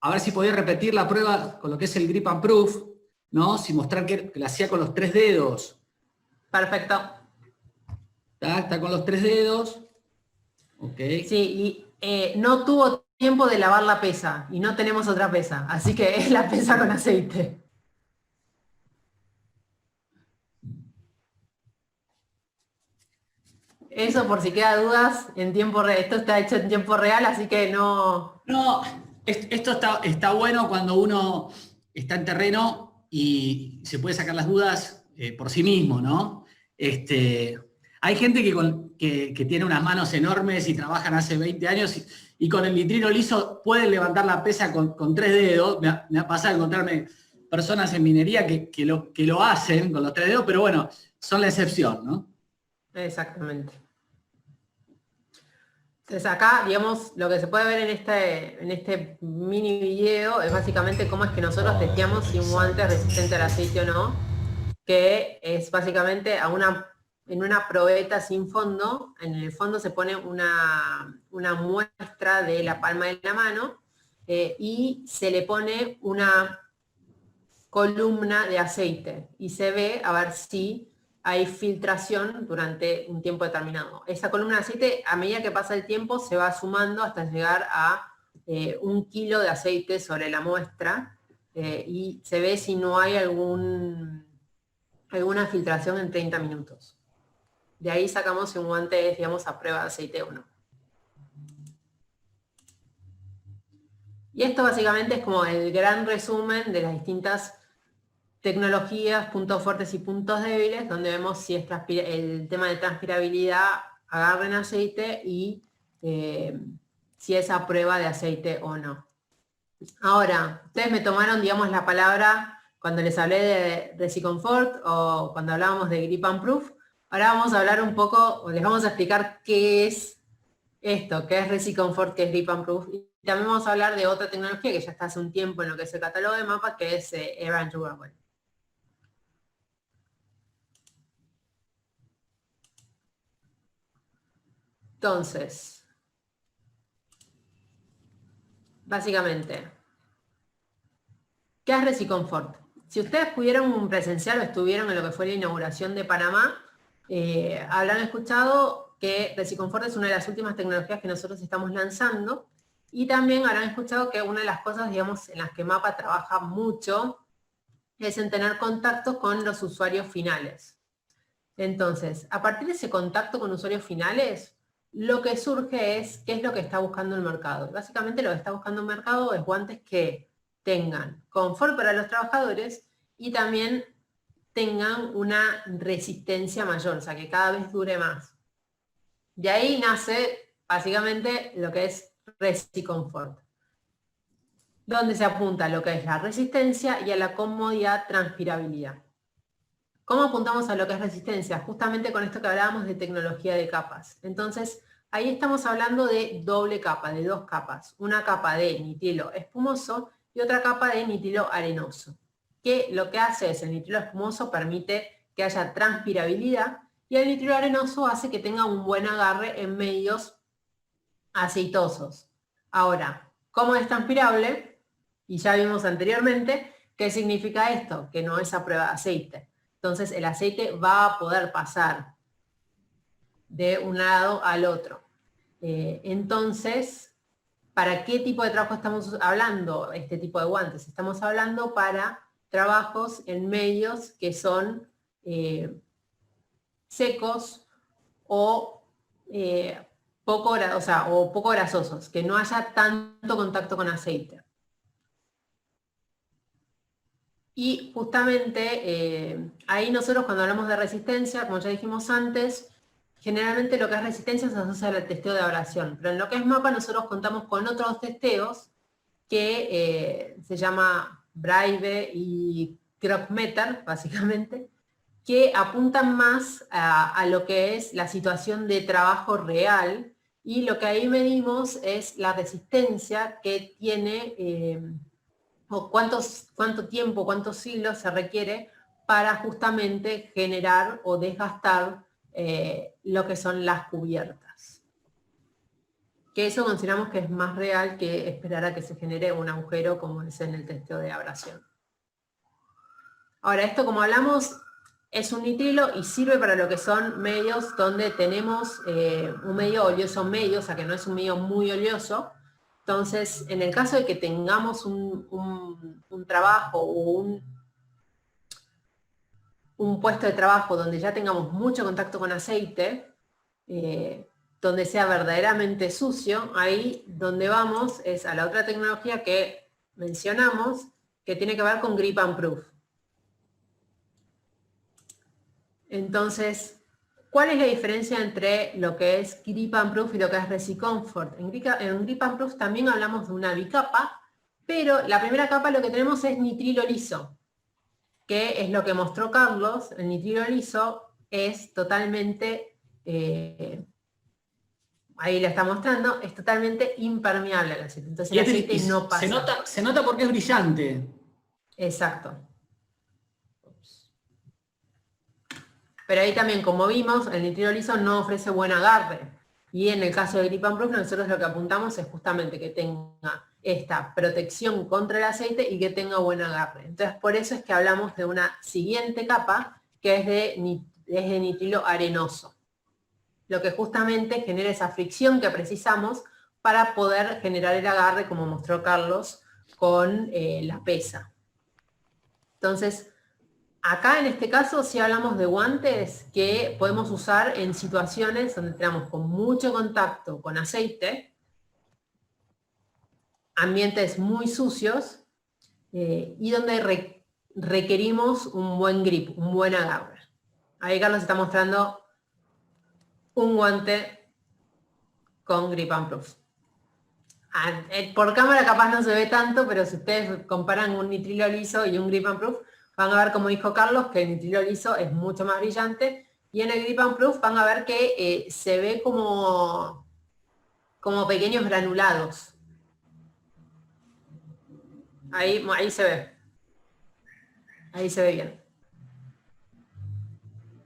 [SPEAKER 3] a ver si podía repetir la prueba con lo que es el grip and proof, ¿no? Si mostrar que la hacía con los 3 dedos.
[SPEAKER 1] Perfecto.
[SPEAKER 3] Está con los 3 dedos. Ok.
[SPEAKER 1] Sí, y no tuvo tiempo de lavar la pesa y no tenemos otra pesa, así que es la pesa con aceite. Eso por si queda dudas, en tiempo real, esto está hecho en tiempo real, así que no...
[SPEAKER 3] No, esto está bueno cuando uno está en terreno y se puede sacar las dudas por sí mismo, ¿no? Hay gente que tiene unas manos enormes y trabajan hace 20 años y con el nitrilo liso pueden levantar la pesa con 3 dedos. Me ha pasado encontrarme personas en minería que lo hacen con los 3 dedos, pero bueno, son la excepción, ¿no?
[SPEAKER 1] Exactamente. Entonces acá, digamos, lo que se puede ver en este mini video es básicamente cómo es que nosotros testeamos si un guante es resistente al aceite o no, que es básicamente en una probeta sin fondo. En el fondo se pone una muestra de la palma de la mano y se le pone una columna de aceite y se ve a ver si hay filtración durante un tiempo determinado. Esa columna de aceite, a medida que pasa el tiempo, se va sumando hasta llegar a 1 kilo de aceite sobre la muestra y se ve si no hay alguna filtración en 30 minutos. De ahí sacamos si un guante es, digamos, a prueba de aceite o no. Y esto básicamente es como el gran resumen de las distintas tecnologías, puntos fuertes y puntos débiles, donde vemos si es el tema de transpirabilidad agarra en aceite y si es a prueba de aceite o no. Ahora, ustedes me tomaron, digamos, la palabra cuando les hablé de ResiComfort o cuando hablábamos de Grip and Proof. Ahora vamos a hablar un poco, o les vamos a explicar qué es esto, qué es ResiComfort, qué es Grip and Proof. Y también vamos a hablar de otra tecnología que ya está hace un tiempo en lo que es el catálogo de mapas, que es Air and Durable. Entonces, básicamente, ¿qué es ResiComfort? Si ustedes pudieron presenciar o estuvieron en lo que fue la inauguración de Panamá, habrán escuchado que ResiComfort es una de las últimas tecnologías que nosotros estamos lanzando y también habrán escuchado que una de las cosas, digamos, en las que MAPA trabaja mucho es en tener contacto con los usuarios finales. Entonces, a partir de ese contacto con usuarios finales, lo que surge es qué es lo que está buscando el mercado. Básicamente lo que está buscando el mercado es guantes que tengan confort para los trabajadores y también tengan una resistencia mayor, o sea, que cada vez dure más. De ahí nace básicamente lo que es ResiComfort, donde se apunta a lo que es la resistencia y a la comodidad, transpirabilidad. ¿Cómo apuntamos a lo que es resistencia? Justamente con esto que hablábamos de tecnología de capas. Entonces, ahí estamos hablando de doble capa, de 2 capas. Una capa de nitrilo espumoso y otra capa de nitrilo arenoso. Que lo que hace es, el nitrilo espumoso permite que haya transpirabilidad y el nitrilo arenoso hace que tenga un buen agarre en medios aceitosos. Ahora, ¿cómo es transpirable? Y ya vimos anteriormente, ¿qué significa esto? Que no es a prueba de aceite. Entonces el aceite va a poder pasar de un lado al otro. Entonces, ¿para qué tipo de trabajo estamos hablando? Este tipo de guantes. Estamos hablando para trabajos en medios que son secos o poco grasosos, que no haya tanto contacto con aceite. Y justamente ahí nosotros cuando hablamos de resistencia, como ya dijimos antes, generalmente lo que es resistencia se asocia al testeo de abrasión, pero en lo que es MAPA nosotros contamos con otros testeos que se llama Braibe y Crockmeter, básicamente, que apuntan más a lo que es la situación de trabajo real y lo que ahí medimos es la resistencia que tiene o cuánto tiempo, cuántos siglos se requiere para justamente generar o desgastar lo que son las cubiertas. Que eso consideramos que es más real que esperar a que se genere un agujero como es en el testeo de abrasión. Ahora, esto como hablamos es un nitrilo y sirve para lo que son medios donde tenemos un medio oleoso medio, o sea que no es un medio muy oleoso. Entonces, en el caso de que tengamos un trabajo o un puesto de trabajo donde ya tengamos mucho contacto con aceite, donde sea verdaderamente sucio, ahí donde vamos es a la otra tecnología que mencionamos, que tiene que ver con Grip and Proof. Entonces, ¿cuál es la diferencia entre lo que es Grip and Proof y lo que es ResiComfort? En Grip and Proof también hablamos de una bicapa, pero la primera capa lo que tenemos es nitrilo liso, que es lo que mostró Carlos. El nitrilo liso es totalmente, ahí lo está mostrando, es totalmente impermeable al aceite. Entonces el aceite no pasa.
[SPEAKER 3] Se nota porque es brillante.
[SPEAKER 1] Exacto. Pero ahí también, como vimos, el nitrilo liso no ofrece buen agarre. Y en el caso de Grip and Proof, nosotros lo que apuntamos es justamente que tenga esta protección contra el aceite y que tenga buen agarre. Entonces, por eso es que hablamos de una siguiente capa, que es de nitrilo arenoso. Lo que justamente genera esa fricción que precisamos para poder generar el agarre, como mostró Carlos, con la pesa. Entonces, acá en este caso sí hablamos de guantes que podemos usar en situaciones donde tenemos con mucho contacto con aceite, ambientes muy sucios y donde requerimos un buen grip, un buen agarre. Ahí Carlos está mostrando un guante con Grip and Proof. Por cámara capaz no se ve tanto, pero si ustedes comparan un nitrilo liso y un Grip and Proof, van a ver, como dijo Carlos, que el nitrilo liso es mucho más brillante, y en el Grip and Proof van a ver que se ve como pequeños granulados. Ahí se ve. Ahí se ve bien.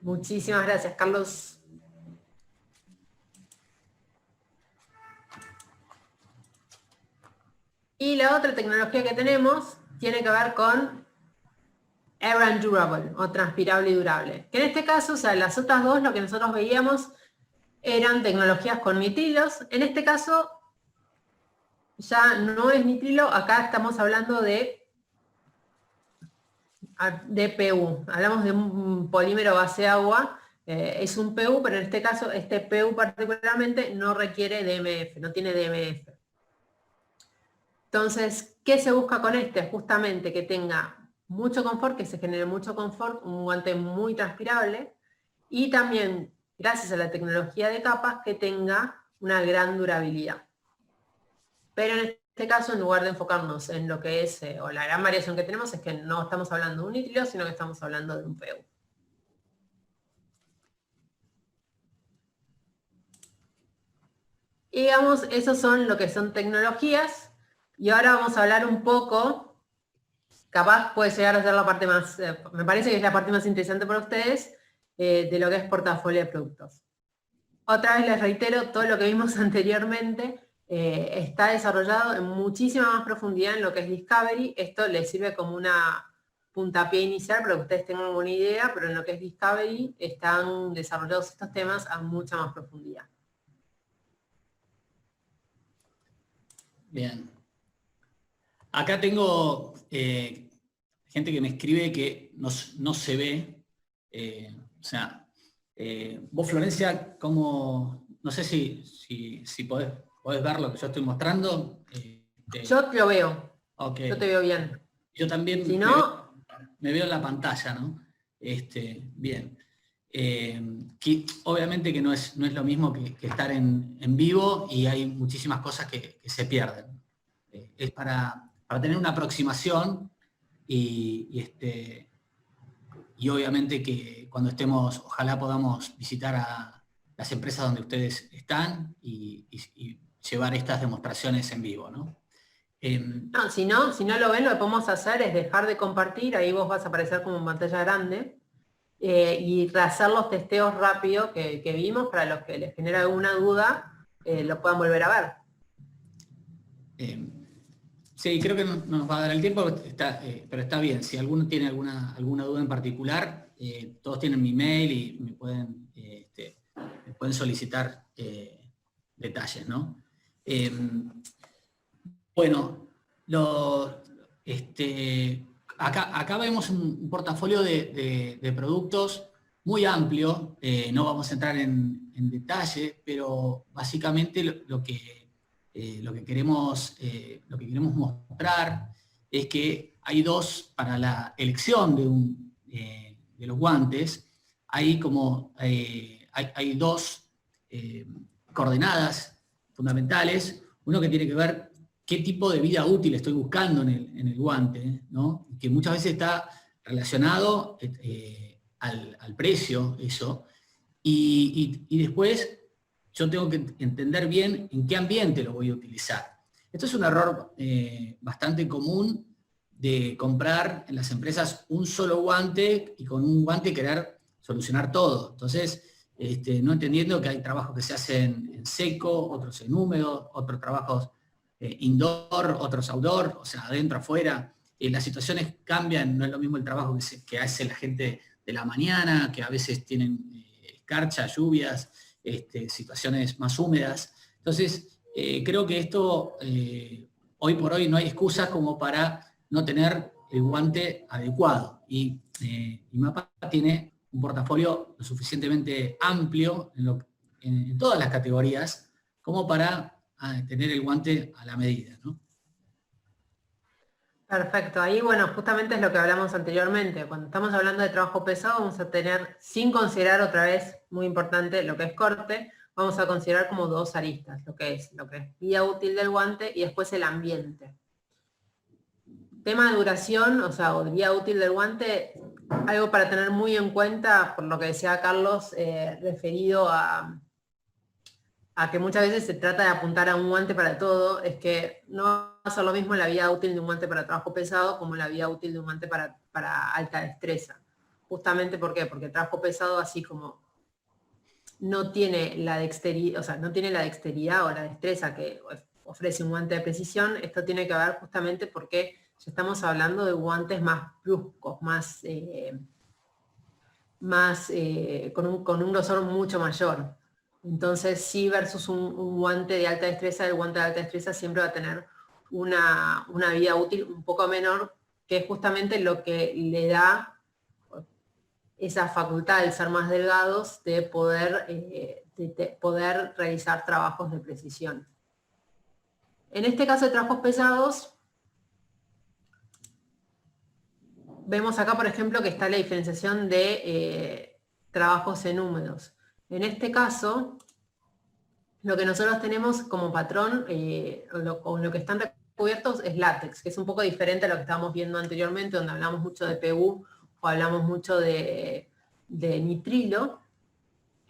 [SPEAKER 1] Muchísimas gracias, Carlos. Y la otra tecnología que tenemos tiene que ver con Air and Durable, o transpirable y durable. Que en este caso, o sea, las otras dos, lo que nosotros veíamos, eran tecnologías con nitrilos. En este caso, ya no es nitrilo, acá estamos hablando de PU. Hablamos de un polímero base agua, es un PU, pero en este caso, este PU particularmente no requiere DMF, no tiene DMF. Entonces, ¿qué se busca con este? Justamente que tenga mucho confort, que se genere mucho confort, un guante muy transpirable, y también, gracias a la tecnología de capas, que tenga una gran durabilidad. Pero en este caso, en lugar de enfocarnos en lo que es, o la gran variación que tenemos, es que no estamos hablando de un nitrilo, sino que estamos hablando de un PU. Y digamos, esos son lo que son tecnologías. Y ahora vamos a hablar un poco, capaz puede llegar a ser la parte más, me parece que es la parte más interesante para ustedes, de lo que es portafolio de productos. Otra vez les reitero, todo lo que vimos anteriormente está desarrollado en muchísima más profundidad en lo que es Discovery. Esto les sirve como una puntapié inicial para que ustedes tengan una idea, pero en lo que es Discovery están desarrollados estos temas a mucha más profundidad.
[SPEAKER 3] Bien. Acá tengo gente que me escribe que no se ve. O sea, vos, Florencia, ¿cómo? No sé si podés ver lo que yo estoy mostrando.
[SPEAKER 1] Yo te lo veo.
[SPEAKER 3] Okay.
[SPEAKER 1] Yo te veo bien.
[SPEAKER 3] Yo también
[SPEAKER 1] si no,
[SPEAKER 3] me veo en la pantalla, ¿no? Bien. Obviamente que no es lo mismo que estar en vivo, y hay muchísimas cosas que se pierden. Es para tener una aproximación y obviamente que cuando estemos, ojalá podamos visitar a las empresas donde ustedes están y llevar estas demostraciones en vivo, ¿no?
[SPEAKER 1] No, si no lo ven, lo que podemos hacer es dejar de compartir, ahí vos vas a aparecer como en pantalla grande, y hacer los testeos rápidos que vimos, para los que les genera alguna duda, lo puedan volver a ver.
[SPEAKER 3] Sí, creo que no nos va a dar el tiempo, pero está bien. Si alguno tiene alguna duda en particular, todos tienen mi mail y me pueden solicitar detalles, ¿no? Bueno, acá vemos un portafolio de productos muy amplio. No vamos a entrar en detalle, pero básicamente lo que queremos mostrar es que hay para la elección de los guantes, hay dos coordenadas fundamentales. Uno que tiene que ver qué tipo de vida útil estoy buscando en el guante, ¿no? Que muchas veces está relacionado al precio, eso. Y después yo tengo que entender bien en qué ambiente lo voy a utilizar. Esto es un error bastante común de comprar en las empresas un solo guante y con un guante querer solucionar todo. Entonces, no entendiendo que hay trabajos que se hacen en seco, otros en húmedo, otros trabajos indoor, otros outdoor, o sea, adentro, afuera. Las situaciones cambian, no es lo mismo el trabajo que hace la gente de la mañana, que a veces tienen escarcha, lluvias, situaciones más húmedas. Entonces, creo que esto, hoy por hoy no hay excusas como para no tener el guante adecuado. Y IMAPA tiene un portafolio lo suficientemente amplio en todas las categorías como para tener el guante a la medida, ¿no?
[SPEAKER 1] Perfecto, ahí bueno, justamente es lo que hablamos anteriormente. Cuando estamos hablando de trabajo pesado, vamos a tener, sin considerar otra vez, muy importante, lo que es corte, vamos a considerar como dos aristas, lo que es vida útil del guante y después el ambiente. Tema de duración, o sea, o vida útil del guante, algo para tener muy en cuenta, por lo que decía Carlos, referido a que muchas veces se trata de apuntar a un guante para todo, es que no va a ser lo mismo la vida útil de un guante para trabajo pesado como la vida útil de un guante para alta destreza. Justamente, ¿por qué? Porque el trabajo pesado, así como no tiene la dexteridad, o sea, no tiene la dexteridad o la destreza que ofrece un guante de precisión, esto tiene que ver justamente porque ya estamos hablando de guantes más bruscos, con un grosor mucho mayor. Entonces, sí, versus un guante de alta destreza, el guante de alta destreza siempre va a tener una vida útil un poco menor, que es justamente lo que le da esa facultad de ser más delgados de poder realizar trabajos de precisión. En este caso de trabajos pesados, vemos acá, por ejemplo, que está la diferenciación de trabajos en húmedos. En este caso, lo que nosotros tenemos como patrón, o lo que están recubiertos es látex, que es un poco diferente a lo que estábamos viendo anteriormente, donde hablamos mucho de PU o hablamos mucho de nitrilo.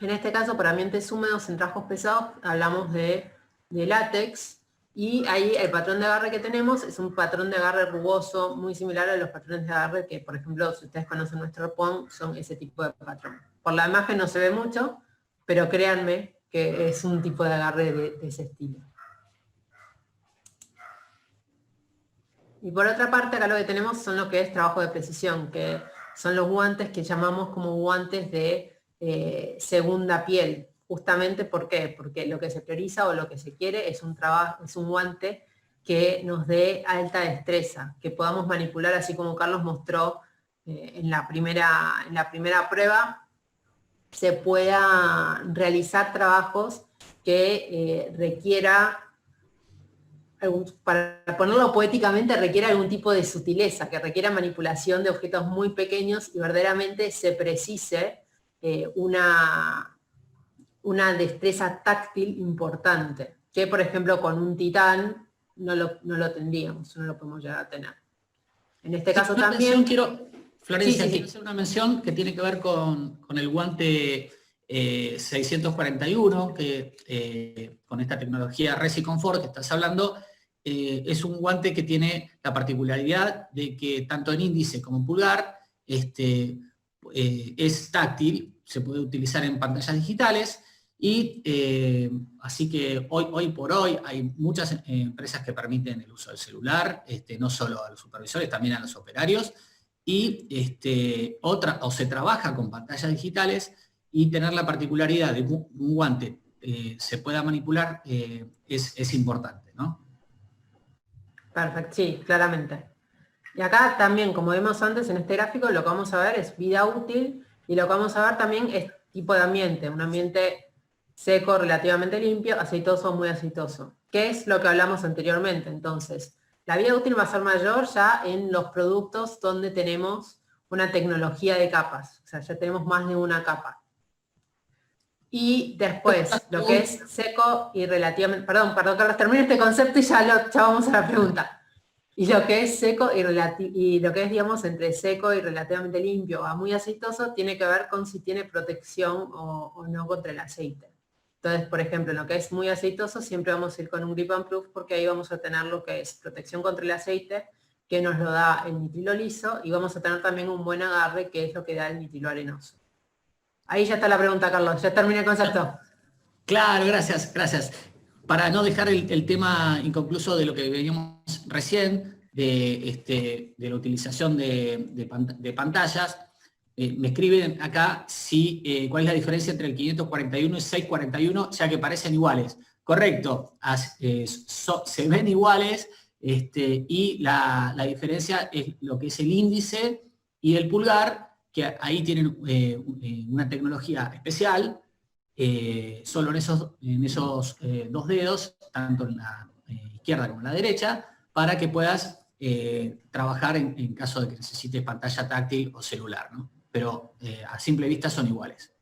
[SPEAKER 1] En este caso, para ambientes húmedos en trabajos pesados, hablamos de látex, y ahí el patrón de agarre que tenemos es un patrón de agarre rugoso, muy similar a los patrones de agarre que, por ejemplo, si ustedes conocen nuestro arpón, son ese tipo de patrón. Por la imagen no se ve mucho, pero créanme que es un tipo de agarre de ese estilo. Y por otra parte, acá lo que tenemos son lo que es trabajo de precisión, que son los guantes que llamamos como guantes de segunda piel. Justamente, ¿por qué? Porque lo que se prioriza o lo que se quiere es un guante que nos dé alta destreza, que podamos manipular, así como Carlos mostró en la primera prueba, se pueda realizar trabajos que requiera, para ponerlo poéticamente, requiere algún tipo de sutileza, que requiera manipulación de objetos muy pequeños y verdaderamente se precise una destreza táctil importante, que por ejemplo con un titán no lo tendríamos, no lo podemos llegar a tener. En este caso también...
[SPEAKER 3] Florencia, quiero hacer una mención que tiene que ver con el guante 641, que con esta tecnología Resi Confort que estás hablando, es un guante que tiene la particularidad de que tanto en índice como en pulgar es táctil, se puede utilizar en pantallas digitales, y así que hoy por hoy hay muchas empresas que permiten el uso del celular, no solo a los supervisores, también a los operarios, y o se trabaja con pantallas digitales, y tener la particularidad de un guante se pueda manipular es importante, ¿no?
[SPEAKER 1] Perfecto, sí, claramente. Y acá también, como vimos antes en este gráfico, lo que vamos a ver es vida útil, y lo que vamos a ver también es tipo de ambiente, un ambiente seco, relativamente limpio, aceitoso o muy aceitoso, que es lo que hablamos anteriormente. Entonces, la vida útil va a ser mayor ya en los productos donde tenemos una tecnología de capas, o sea, ya tenemos más de una capa. Y después, lo que es seco y relativamente, perdón, Carlos, termino este concepto y ya vamos a la pregunta. Y lo que es seco y lo que es, digamos, entre seco y relativamente limpio a muy aceitoso, tiene que ver con si tiene protección o no contra el aceite. Entonces, por ejemplo, en lo que es muy aceitoso, siempre vamos a ir con un grip and proof porque ahí vamos a tener lo que es protección contra el aceite, que nos lo da el nitrilo liso, y vamos a tener también un buen agarre, que es lo que da el nitrilo arenoso. Ahí ya está la pregunta, Carlos. Ya terminé el concepto.
[SPEAKER 3] Claro, gracias, gracias. Para no dejar el tema inconcluso de lo que veníamos recién, de la utilización de pantallas, me escriben acá cuál es la diferencia entre el 541 y 641, ya que parecen iguales. Correcto, se ven iguales, y la diferencia es lo que es el índice y el pulgar, que ahí tienen una tecnología especial, solo en esos dos dedos, tanto en la izquierda como en la derecha, para que puedas trabajar en caso de que necesites pantalla táctil o celular, ¿no? Pero a simple vista son iguales.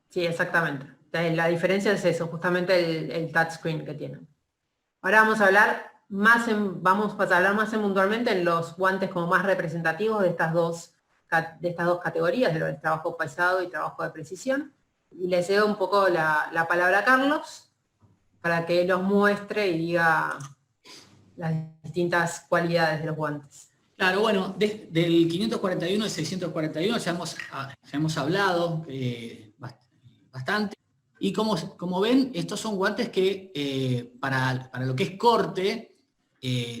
[SPEAKER 1] Sí, exactamente. La diferencia es eso, justamente el touchscreen que tienen. Ahora vamos a hablar más puntualmente en los guantes como más representativos de estas dos categorías, del trabajo pesado y trabajo de precisión. Y le cedo un poco la palabra a Carlos para que los muestre y diga las distintas cualidades de los guantes.
[SPEAKER 3] Claro, bueno, del 541 y 641 ya hemos hablado bastante. Y como ven, estos son guantes que para lo que es corte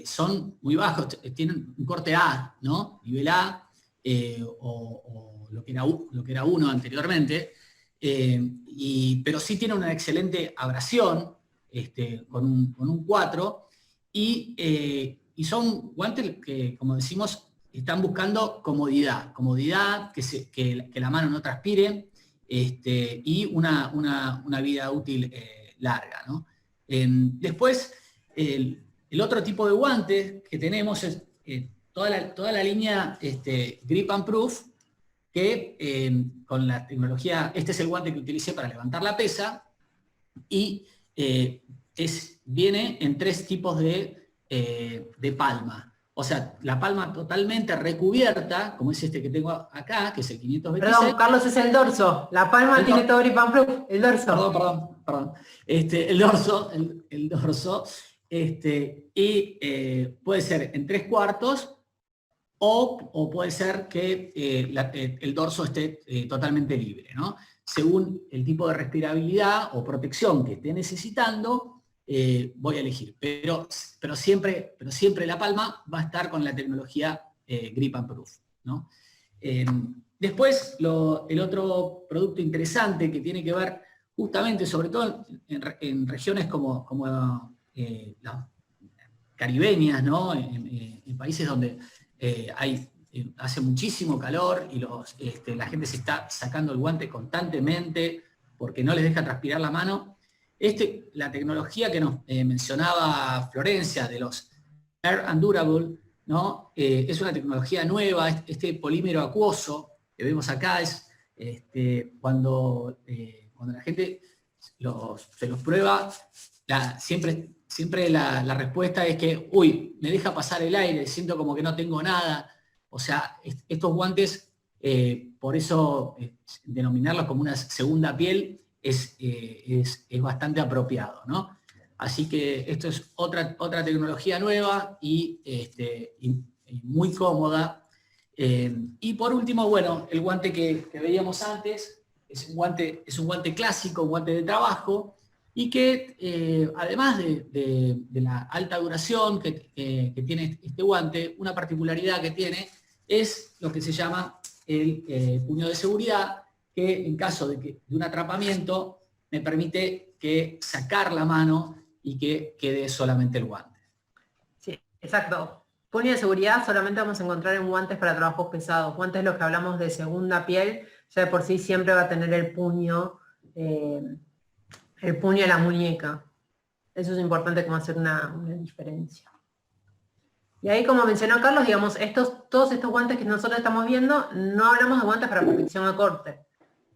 [SPEAKER 3] son muy bajos, tienen un corte A, ¿no? Nivel A, o lo que era 1 anteriormente, pero sí tienen una excelente abrasión, con un 4, y son guantes que, como decimos, están buscando comodidad, que la mano no transpire, y una vida útil larga, ¿no? Después, el otro tipo de guantes que tenemos es toda la línea Grip and Proof, que con la tecnología, este es el guante que utilicé para levantar la pesa, y viene en 3 tipos de palma. O sea, la palma totalmente recubierta, como es este que tengo acá, que es el 526.
[SPEAKER 1] Perdón, Carlos, es el dorso. La palma tiene todo grip and proof, el dorso.
[SPEAKER 3] Perdón. El dorso, y puede ser en 3/4, o puede ser que el dorso esté totalmente libre, ¿no? Según el tipo de respirabilidad o protección que esté necesitando, voy a elegir. Pero siempre la palma va a estar con la tecnología Grip and Proof, ¿no? Después, el otro producto interesante que tiene que ver justamente, sobre todo en regiones como las caribeñas, ¿no? En países donde hace muchísimo calor y la gente se está sacando el guante constantemente porque no les deja transpirar la mano. La tecnología que nos mencionaba Florencia de los Air and Durable, ¿no? Es una tecnología nueva. Este polímero acuoso que vemos acá es cuando la gente se los prueba, siempre la respuesta es que, uy, me deja pasar el aire, siento como que no tengo nada. O sea, estos guantes, por eso denominarlos como una segunda piel es bastante apropiado, ¿no? Así que esto es otra tecnología nueva y muy cómoda. Y por último, bueno, el guante que veíamos antes es un guante clásico, un guante de trabajo, y que además de la alta duración que tiene este guante, una particularidad que tiene es lo que se llama el puño de seguridad, que en caso de un atrapamiento me permite sacar la mano y que quede solamente el guante.
[SPEAKER 1] Sí, exacto. Puño de seguridad solamente vamos a encontrar en guantes para trabajos pesados. Guantes los que hablamos de segunda piel, ya de por sí siempre va a tener el puño a la muñeca. Eso es importante como hacer una diferencia. Y ahí, como mencionó Carlos, digamos, todos estos guantes que nosotros estamos viendo, no hablamos de guantes para protección a corte,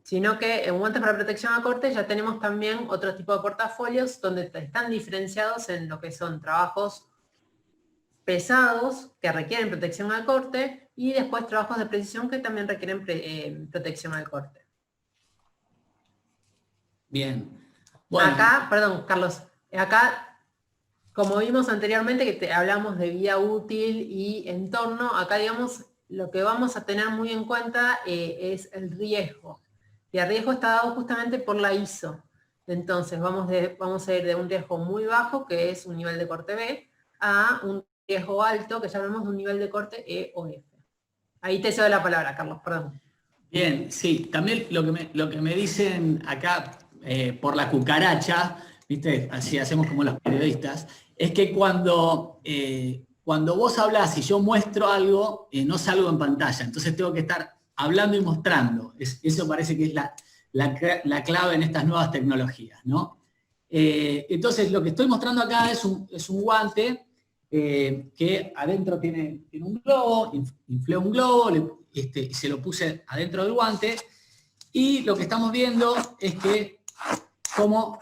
[SPEAKER 1] sino que en guantes para protección a corte ya tenemos también otro tipo de portafolios donde están diferenciados en lo que son trabajos pesados que requieren protección al corte y después trabajos de precisión que también requieren protección al corte.
[SPEAKER 3] Bien. Bueno.
[SPEAKER 1] Acá, perdón, Carlos, acá, como vimos anteriormente que hablamos de vida útil y entorno, acá digamos, lo que vamos a tener muy en cuenta es el riesgo. Y el riesgo está dado justamente por la ISO. Entonces vamos a ir de un riesgo muy bajo, que es un nivel de corte B, a un riesgo alto, que ya hablamos de un nivel de corte E o F. Ahí te cedo la palabra, Carlos, perdón.
[SPEAKER 3] Bien, sí, también lo que me dicen acá por la cucaracha, ¿viste? Así hacemos como los periodistas, es que cuando vos hablás y yo muestro algo, no salgo en pantalla, entonces tengo que estar hablando y mostrando. Eso parece que es la clave en estas nuevas tecnologías, ¿no? Entonces lo que estoy mostrando acá es un guante que adentro tiene un globo, inflé un globo, y se lo puse adentro del guante, y lo que estamos viendo es que como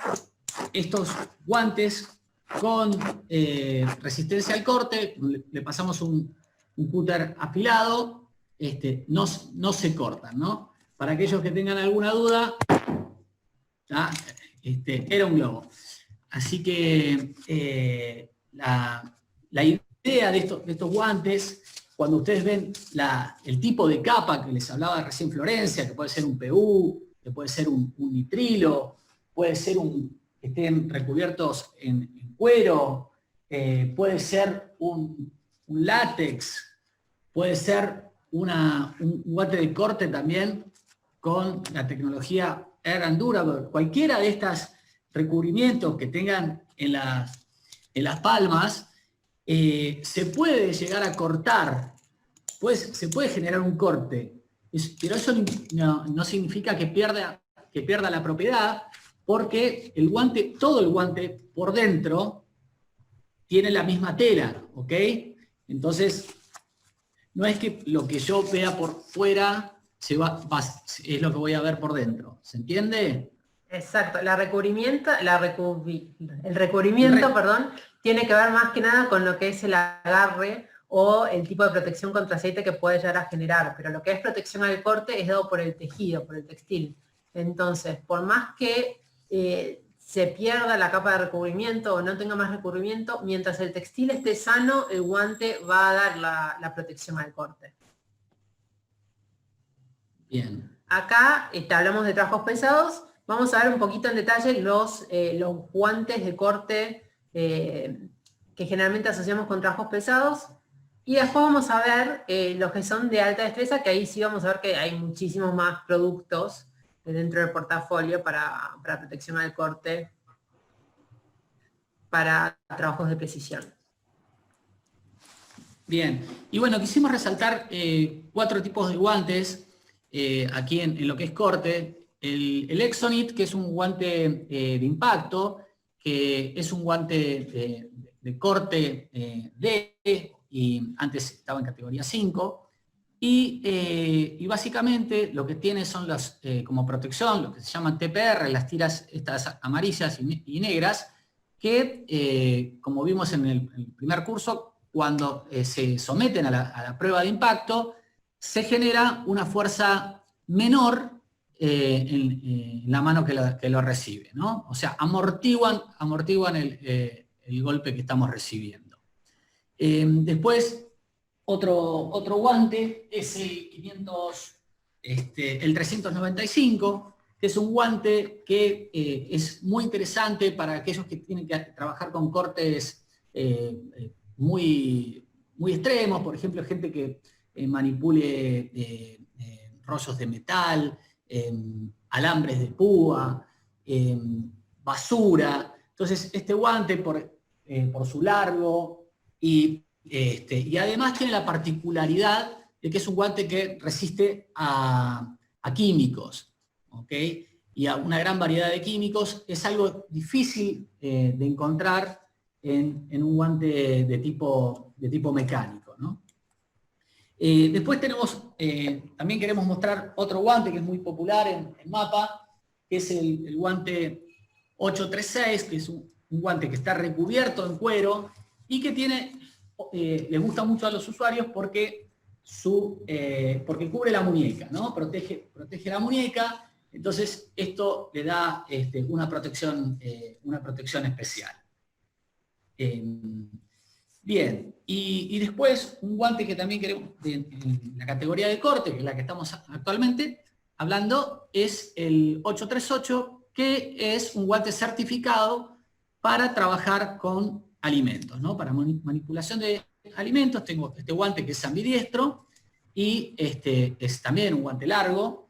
[SPEAKER 3] estos guantes con resistencia al corte, le pasamos un cúter afilado, no se cortan, ¿no? Para aquellos que tengan alguna duda, era un globo. Así que la idea de estos guantes, cuando ustedes ven el tipo de capa que les hablaba recién Florencia, que puede ser un PU, que puede ser un nitrilo, puede ser que estén recubiertos en cuero, puede ser un látex, puede ser un guante de corte también con la tecnología Air and Durable. Cualquiera de estos recubrimientos que tengan en las palmas, se puede llegar a cortar, pues se puede generar un corte, pero eso no significa que pierda la propiedad, porque todo el guante por dentro tiene la misma tela, ¿ok? Entonces, no es que lo que yo vea por fuera es lo que voy a ver por dentro, ¿se entiende?
[SPEAKER 1] Exacto, el recubrimiento, perdón, tiene que ver más que nada con lo que es el agarre o el tipo de protección contra aceite que puede llegar a generar, pero lo que es protección al corte es dado por el tejido, por el textil. Entonces, por más que se pierda la capa de recubrimiento o no tenga más recubrimiento, mientras el textil esté sano, el guante va a dar la protección al corte.
[SPEAKER 3] Bien.
[SPEAKER 1] Acá hablamos de trabajos pesados. Vamos a ver un poquito en detalle los guantes de corte que generalmente asociamos con trabajos pesados. Y después vamos a ver los que son de alta destreza, que ahí sí vamos a ver que hay muchísimos más productos dentro del portafolio para protección al corte, para trabajos de precisión.
[SPEAKER 3] Bien, y bueno, quisimos resaltar 4 tipos de guantes aquí en lo que es corte. El Exonit, que es un guante de impacto, que es un guante de corte D, y antes estaba en categoría 5, y básicamente lo que tiene son como protección, lo que se llaman TPR, las tiras estas amarillas y negras, que como vimos en el primer curso, cuando se someten a la prueba de impacto, se genera una fuerza menor en la mano que lo recibe, ¿no? O sea, amortiguan el golpe que estamos recibiendo. Después, otro guante es el 395, que es un guante que es muy interesante para aquellos que tienen que trabajar con cortes muy extremos, por ejemplo, gente que manipule rollos de metal, alambres de púa, basura. Entonces, este guante, por su largo, y además tiene la particularidad de que es un guante que resiste a químicos, ¿ok? Y a una gran variedad de químicos. Es algo difícil de encontrar en un guante de tipo mecánico, ¿no? Después tenemos, también queremos mostrar otro guante que es muy popular en MAPA, que es el guante 836, que es un guante que está recubierto en cuero y que tiene, les gusta mucho a los usuarios porque cubre la muñeca, ¿no? Protege la muñeca, entonces esto le da una protección especial. Bien, y después un guante que también queremos, en la categoría de corte, que es la que estamos actualmente hablando, es el 838, que es un guante certificado para trabajar con alimentos, ¿no? Para manipulación de alimentos. Tengo este guante que es ambidiestro y es también un guante largo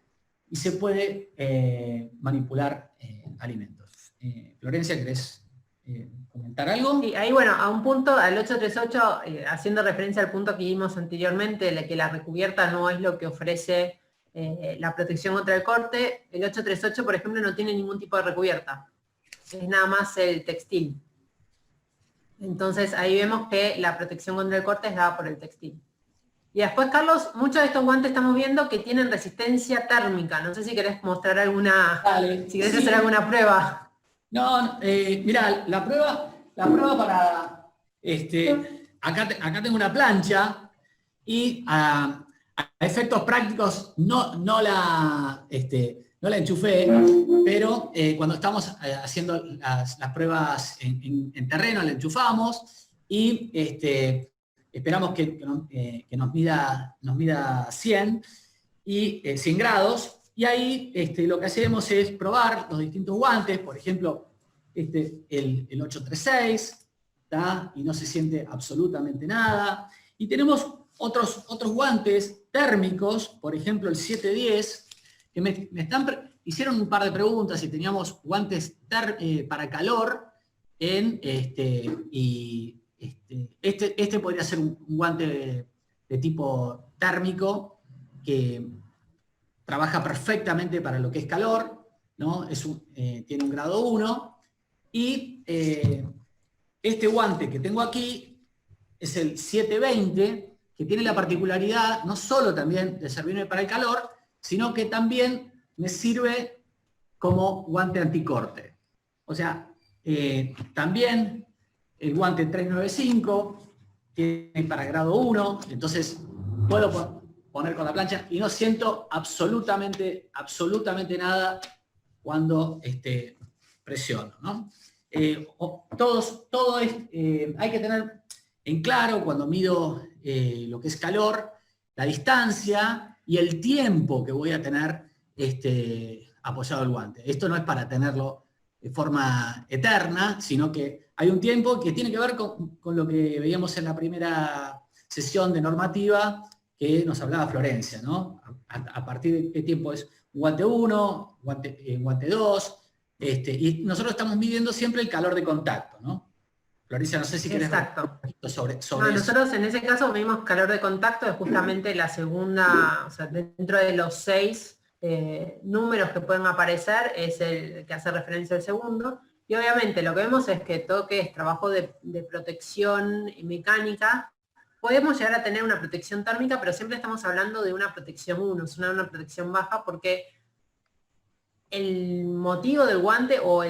[SPEAKER 3] y se puede manipular alimentos. Florencia, ¿querés comentar algo?
[SPEAKER 1] Sí, ahí bueno, a un punto, al 838, haciendo referencia al punto que vimos anteriormente, de que la recubierta no es lo que ofrece la protección contra el corte, el 838, por ejemplo, no tiene ningún tipo de recubierta. Es nada más el textil. Entonces ahí vemos que la protección contra el corte es dada por el textil. Y después, Carlos, muchos de estos guantes estamos viendo que tienen resistencia térmica. No sé si querés mostrar alguna,
[SPEAKER 3] Dale,
[SPEAKER 1] si querés
[SPEAKER 3] sí.
[SPEAKER 1] hacer alguna prueba.
[SPEAKER 3] No, mirá, la prueba para, acá tengo una plancha y a efectos prácticos no la enchufé, pero cuando estamos haciendo las pruebas en terreno la enchufamos y esperamos que nos mida 100 grados. Y ahí lo que hacemos es probar los distintos guantes, por ejemplo, el 836, ¿tá? Y no se siente absolutamente nada. Y tenemos otros guantes térmicos, por ejemplo el 710, que hicieron un par de preguntas si teníamos guantes para calor, y este podría ser un guante de tipo térmico que trabaja perfectamente para lo que es calor, ¿no? Tiene un grado 1, y este guante que tengo aquí es el 720, que tiene la particularidad no solo también de servirme para el calor, sino que también me sirve como guante anticorte. O sea, también el guante 395 tiene para grado 1, entonces puedo poner con la plancha y no siento absolutamente nada cuando presiono, ¿no? Hay que tener en claro cuando mido lo que es calor, la distancia y el tiempo que voy a tener apoyado el guante. Esto no es para tenerlo de forma eterna, sino que hay un tiempo que tiene que ver con lo que veíamos en la primera sesión de normativa que nos hablaba Florencia, ¿no? A partir de qué tiempo es guante 1, guante 2, y nosotros estamos midiendo siempre el calor de contacto, ¿no? Florencia, no sé si querés sobre eso.
[SPEAKER 1] Nosotros en ese caso vimos calor de contacto, es justamente la segunda, o sea, dentro de los 6 números que pueden aparecer, es el que hace referencia al segundo, y obviamente lo que vemos es que todo que es trabajo de protección mecánica, podemos llegar a tener una protección térmica, pero siempre estamos hablando de una protección 1, es una protección baja, porque el motivo del guante o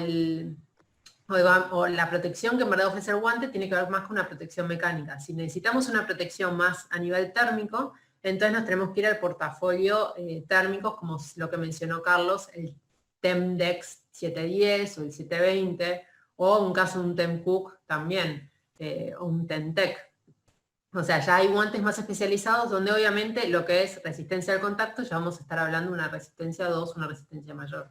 [SPEAKER 1] la protección que en verdad ofrece el guante tiene que ver más con una protección mecánica. Si necesitamos una protección más a nivel térmico, entonces nos tenemos que ir al portafolio térmicos, como lo que mencionó Carlos, el Temdex 710 o el 720, o en un caso un Temcook también, o un Temtec. O sea, ya hay guantes más especializados donde obviamente lo que es resistencia al contacto, ya vamos a estar hablando de una resistencia 2, una resistencia mayor.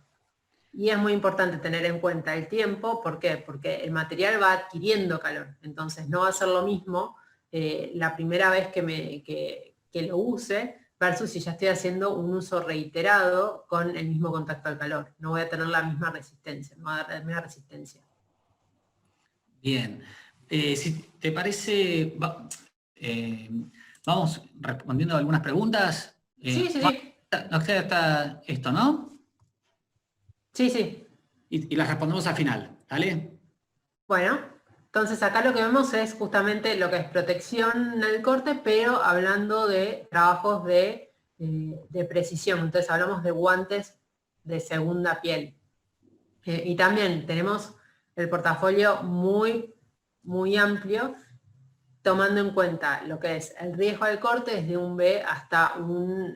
[SPEAKER 1] Y es muy importante tener en cuenta el tiempo, ¿por qué? Porque el material va adquiriendo calor, entonces no va a ser lo mismo la primera vez que lo use versus si ya estoy haciendo un uso reiterado con el mismo contacto al calor. No voy a tener la misma resistencia, no va a dar la misma resistencia.
[SPEAKER 3] Bien. Si te parece, vamos respondiendo a algunas preguntas.
[SPEAKER 1] Sí.
[SPEAKER 3] Nos queda hasta esto, ¿no?
[SPEAKER 1] Sí.
[SPEAKER 3] Y las respondemos al final, ¿vale?
[SPEAKER 1] Bueno. Entonces acá lo que vemos es justamente lo que es protección del corte, pero hablando de trabajos de precisión. Entonces hablamos de guantes de segunda piel. Y también tenemos el portafolio muy, muy amplio, tomando en cuenta lo que es el riesgo del corte desde un B hasta un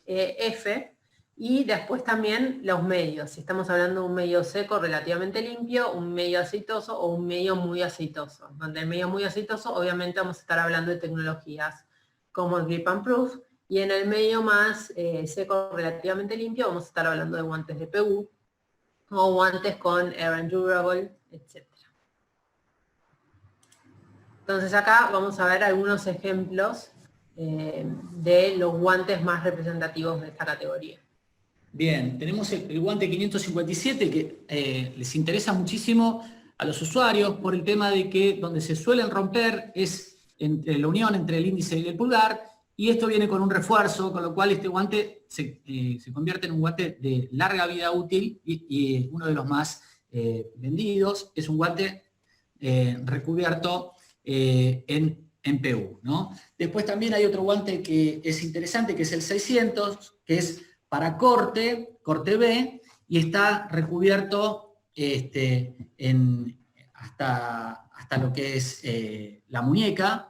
[SPEAKER 1] F, y después también los medios, si estamos hablando de un medio seco relativamente limpio, un medio aceitoso o un medio muy aceitoso. Donde el medio muy aceitoso obviamente vamos a estar hablando de tecnologías como el Grip and Proof, y en el medio más seco relativamente limpio vamos a estar hablando de guantes de PU o guantes con Air and Durable, etc. Entonces acá vamos a ver algunos ejemplos de los guantes más representativos de esta categoría.
[SPEAKER 3] Bien, tenemos el guante 557 que les interesa muchísimo a los usuarios por el tema de que donde se suelen romper es entre la unión entre el índice y el pulgar, y esto viene con un refuerzo, con lo cual este guante se convierte en un guante de larga vida útil y uno de los más vendidos. Es un guante recubierto en PU, ¿no? Después también hay otro guante que es interesante, que es el 600, que es para corte B, y está recubierto hasta lo que es la muñeca.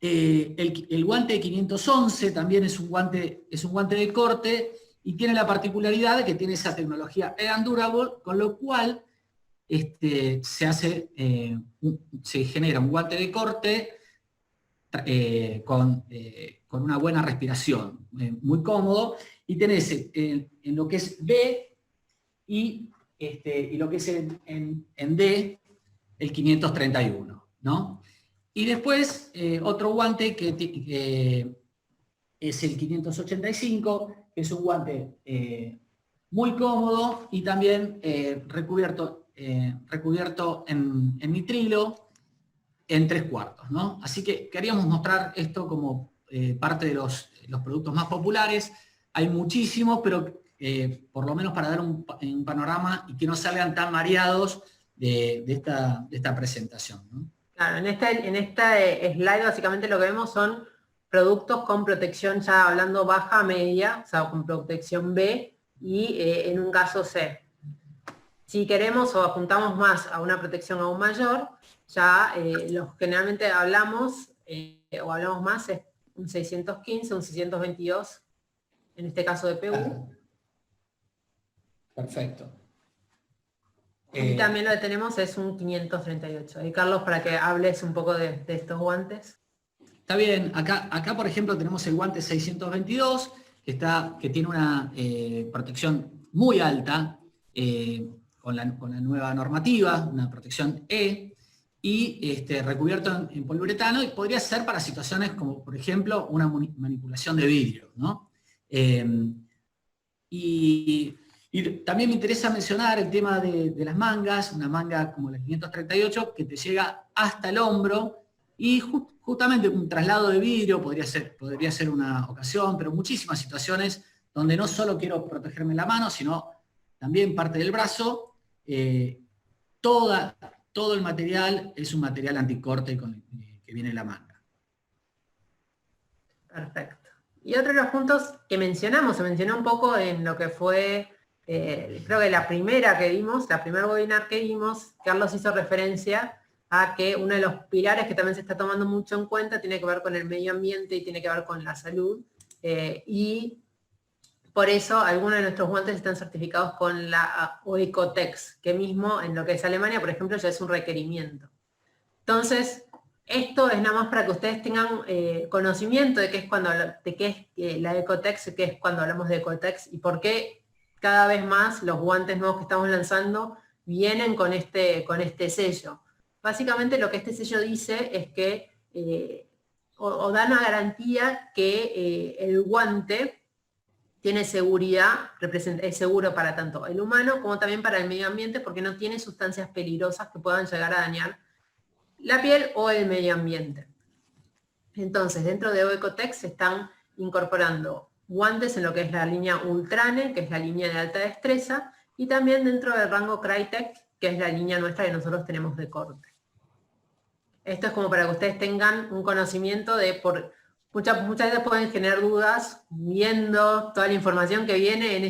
[SPEAKER 3] El guante 511 también es un guante de corte y tiene la particularidad de que tiene esa tecnología Air and Durable, con lo cual se genera un guante de corte con una buena respiración, muy cómodo, y tenés en lo que es B y lo que es en D el 531, ¿no? Y después otro guante que es el 585, que es un guante muy cómodo y también recubierto en nitrilo en 3/4, ¿no? Así que queríamos mostrar esto como parte de los productos más populares. Hay muchísimos, pero por lo menos para dar un panorama y que no salgan tan mareados de esta presentación, ¿no?
[SPEAKER 1] Claro, en este slide básicamente lo que vemos son productos con protección, ya hablando baja, media, o sea, con protección B y en un caso C. Si queremos o apuntamos más a una protección aún mayor, ya generalmente hablamos más es un 615, un 622, en este caso de PU.
[SPEAKER 3] Perfecto.
[SPEAKER 1] Y también lo que tenemos es un 538. Y Carlos, para que hables un poco de estos guantes.
[SPEAKER 3] Está bien, acá por ejemplo tenemos el guante 622, que tiene una protección muy alta, con la nueva normativa, una protección E, y recubierto en poliuretano, y podría ser para situaciones como, por ejemplo, una manipulación de vidrio, ¿no? Y también me interesa mencionar el tema de las mangas, una manga como la 538 que te llega hasta el hombro, y justamente un traslado de vidrio podría ser una ocasión, pero muchísimas situaciones donde no solo quiero protegerme la mano, sino también parte del brazo. Todo el material es un material anticorte que viene en la manga.
[SPEAKER 1] Perfecto. Y otro de los puntos que se mencionó un poco en lo que fue, creo que la primera webinar que vimos, Carlos hizo referencia a que uno de los pilares que también se está tomando mucho en cuenta tiene que ver con el medio ambiente y tiene que ver con la salud, y por eso algunos de nuestros guantes están certificados con la Oecotex, que mismo en lo que es Alemania, por ejemplo, ya es un requerimiento. Entonces, esto es nada más para que ustedes tengan conocimiento de qué es la Oecotex, qué es cuando hablamos de Oecotex y por qué cada vez más los guantes nuevos que estamos lanzando vienen con este sello. Básicamente lo que este sello dice es que o da una garantía que el guante tiene seguridad, es seguro para tanto el humano como también para el medio ambiente, porque no tiene sustancias peligrosas que puedan llegar a dañar la piel o el medio ambiente. Entonces, dentro de Oecotex se están incorporando guantes en lo que es la línea Ultrane, que es la línea de alta destreza, y también dentro del rango Crytek, que es la línea nuestra que nosotros tenemos de corte. Esto es como para que ustedes tengan un conocimiento de muchas veces pueden generar dudas viendo toda la información que viene en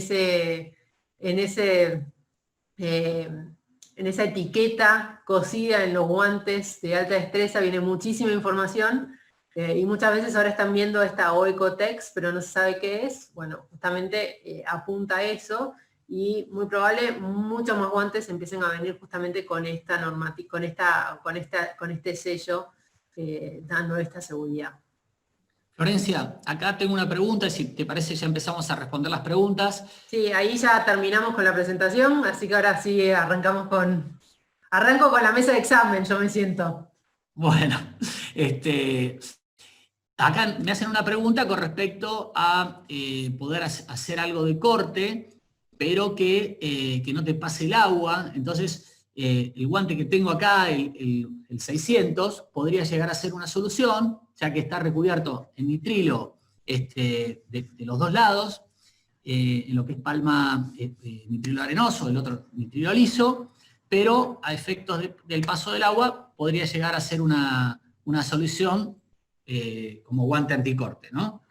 [SPEAKER 1] esa etiqueta cosida en los guantes de alta destreza, viene muchísima información, y muchas veces ahora están viendo esta Oecotex, pero no se sabe qué es. Bueno, justamente apunta a eso, y muy probable muchos más guantes empiecen a venir justamente con esta normativa, con este sello, dando esta seguridad.
[SPEAKER 3] Florencia, acá tengo una pregunta, si te parece ya empezamos a responder las preguntas.
[SPEAKER 1] Sí, ahí ya terminamos con la presentación, así que ahora sí arranco con la mesa de examen, yo me siento.
[SPEAKER 3] Bueno, acá me hacen una pregunta con respecto a poder hacer algo de corte, pero que no te pase el agua. Entonces, el guante que tengo acá, el 600, podría llegar a ser una solución, ya que está recubierto en nitrilo de los dos lados, en lo que es palma nitrilo arenoso, el otro nitrilo liso, pero a efectos del paso del agua podría llegar a ser una solución como guante anticorte, ¿no?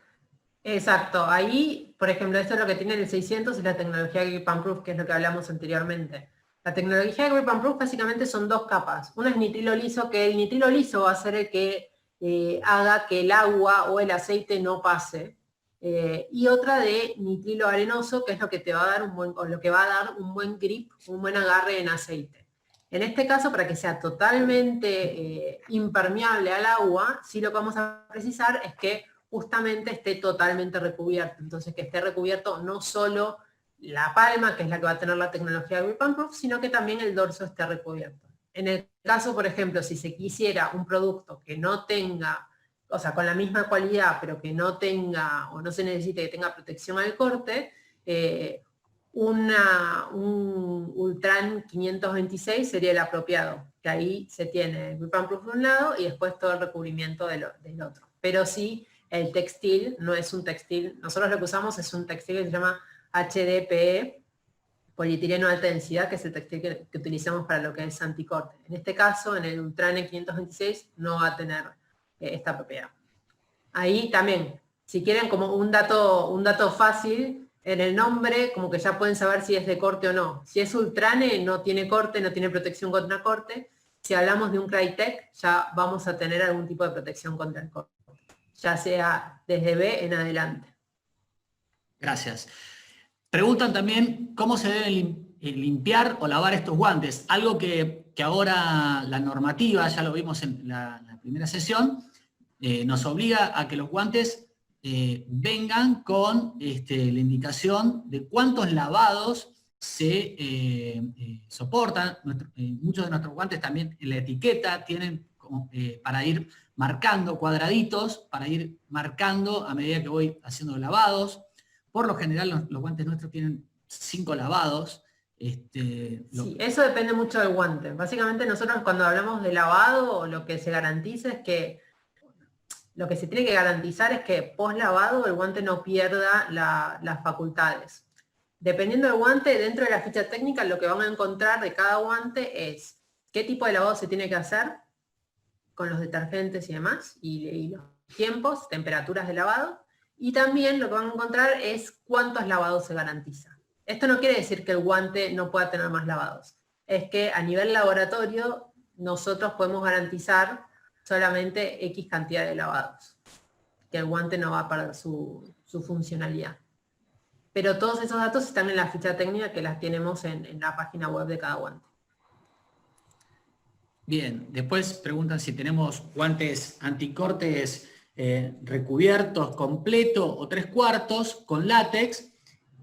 [SPEAKER 1] Exacto, ahí, por ejemplo, esto es lo que tiene el 600, es la tecnología Grip and Proof, que es lo que hablamos anteriormente. La tecnología Grip and Proof básicamente son dos capas. Una es nitrilo liso, que el nitrilo liso va a ser el que haga que el agua o el aceite no pase. Y otra de nitrilo arenoso, que es lo que te va a dar un buen grip, un buen agarre en aceite. En este caso, para que sea totalmente impermeable al agua, sí lo que vamos a precisar es que justamente esté totalmente recubierto. Entonces, que esté recubierto no solo la palma, que es la que va a tener la tecnología Grip and Proof, sino que también el dorso esté recubierto. En el caso, por ejemplo, si se quisiera un producto que no tenga, o sea, con la misma cualidad, pero que no tenga, o no se necesite que tenga protección al corte, un Ultran 526 sería el apropiado, que ahí se tiene el Grip and Proof de un lado y después todo el recubrimiento del otro. Pero sí, el textil no es un textil, nosotros lo que usamos es un textil que se llama HDPE, polietileno de alta densidad, que es el textil que utilizamos para lo que es anticorte. En este caso, en el Ultran 526 no va a tener esta propiedad. Ahí también, si quieren como un dato fácil, en el nombre como que ya pueden saber si es de corte o no. Si es Ultrane, no tiene corte, no tiene protección contra corte. Si hablamos de un Crytek, ya vamos a tener algún tipo de protección contra el corte, ya sea desde B en adelante.
[SPEAKER 3] Gracias. Preguntan también cómo se deben limpiar o lavar estos guantes. Algo que ahora la normativa, ya lo vimos en la primera sesión, nos obliga a que los guantes vengan con la indicación de cuántos lavados se soportan. Muchos de nuestros guantes también en la etiqueta tienen para ir marcando cuadraditos, para ir marcando a medida que voy haciendo lavados. Por lo general los guantes nuestros tienen 5 lavados.
[SPEAKER 1] Sí, eso depende mucho del guante. Básicamente nosotros cuando hablamos de lavado, lo que se garantiza es que lo que se tiene que garantizar es que post lavado el guante no pierda las facultades. Dependiendo del guante, dentro de la ficha técnica lo que van a encontrar de cada guante es qué tipo de lavado se tiene que hacer con los detergentes y demás, y los tiempos, temperaturas de lavado, y también lo que van a encontrar es cuántos lavados se garantiza. Esto no quiere decir que el guante no pueda tener más lavados, es que a nivel laboratorio nosotros podemos garantizar solamente X cantidad de lavados, que el guante no va a perder su funcionalidad. Pero todos esos datos están en la ficha técnica que las tenemos en la página web de cada guante.
[SPEAKER 3] Bien, después preguntan si tenemos guantes anticortes recubiertos completo o 3/4 con látex.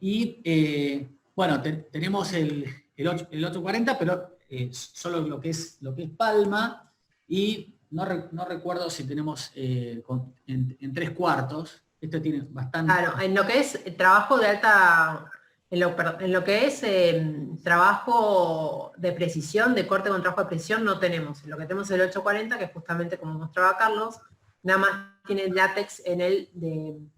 [SPEAKER 3] Y bueno, tenemos el 840, pero solo lo que es palma, y no recuerdo si tenemos en 3/4. Esto tiene bastante...
[SPEAKER 1] Claro, en lo que es trabajo de alta, en lo que es trabajo de precisión, de corte con trabajo de precisión, no tenemos. Lo que tenemos es el 840, que justamente como mostraba Carlos, nada más tiene látex en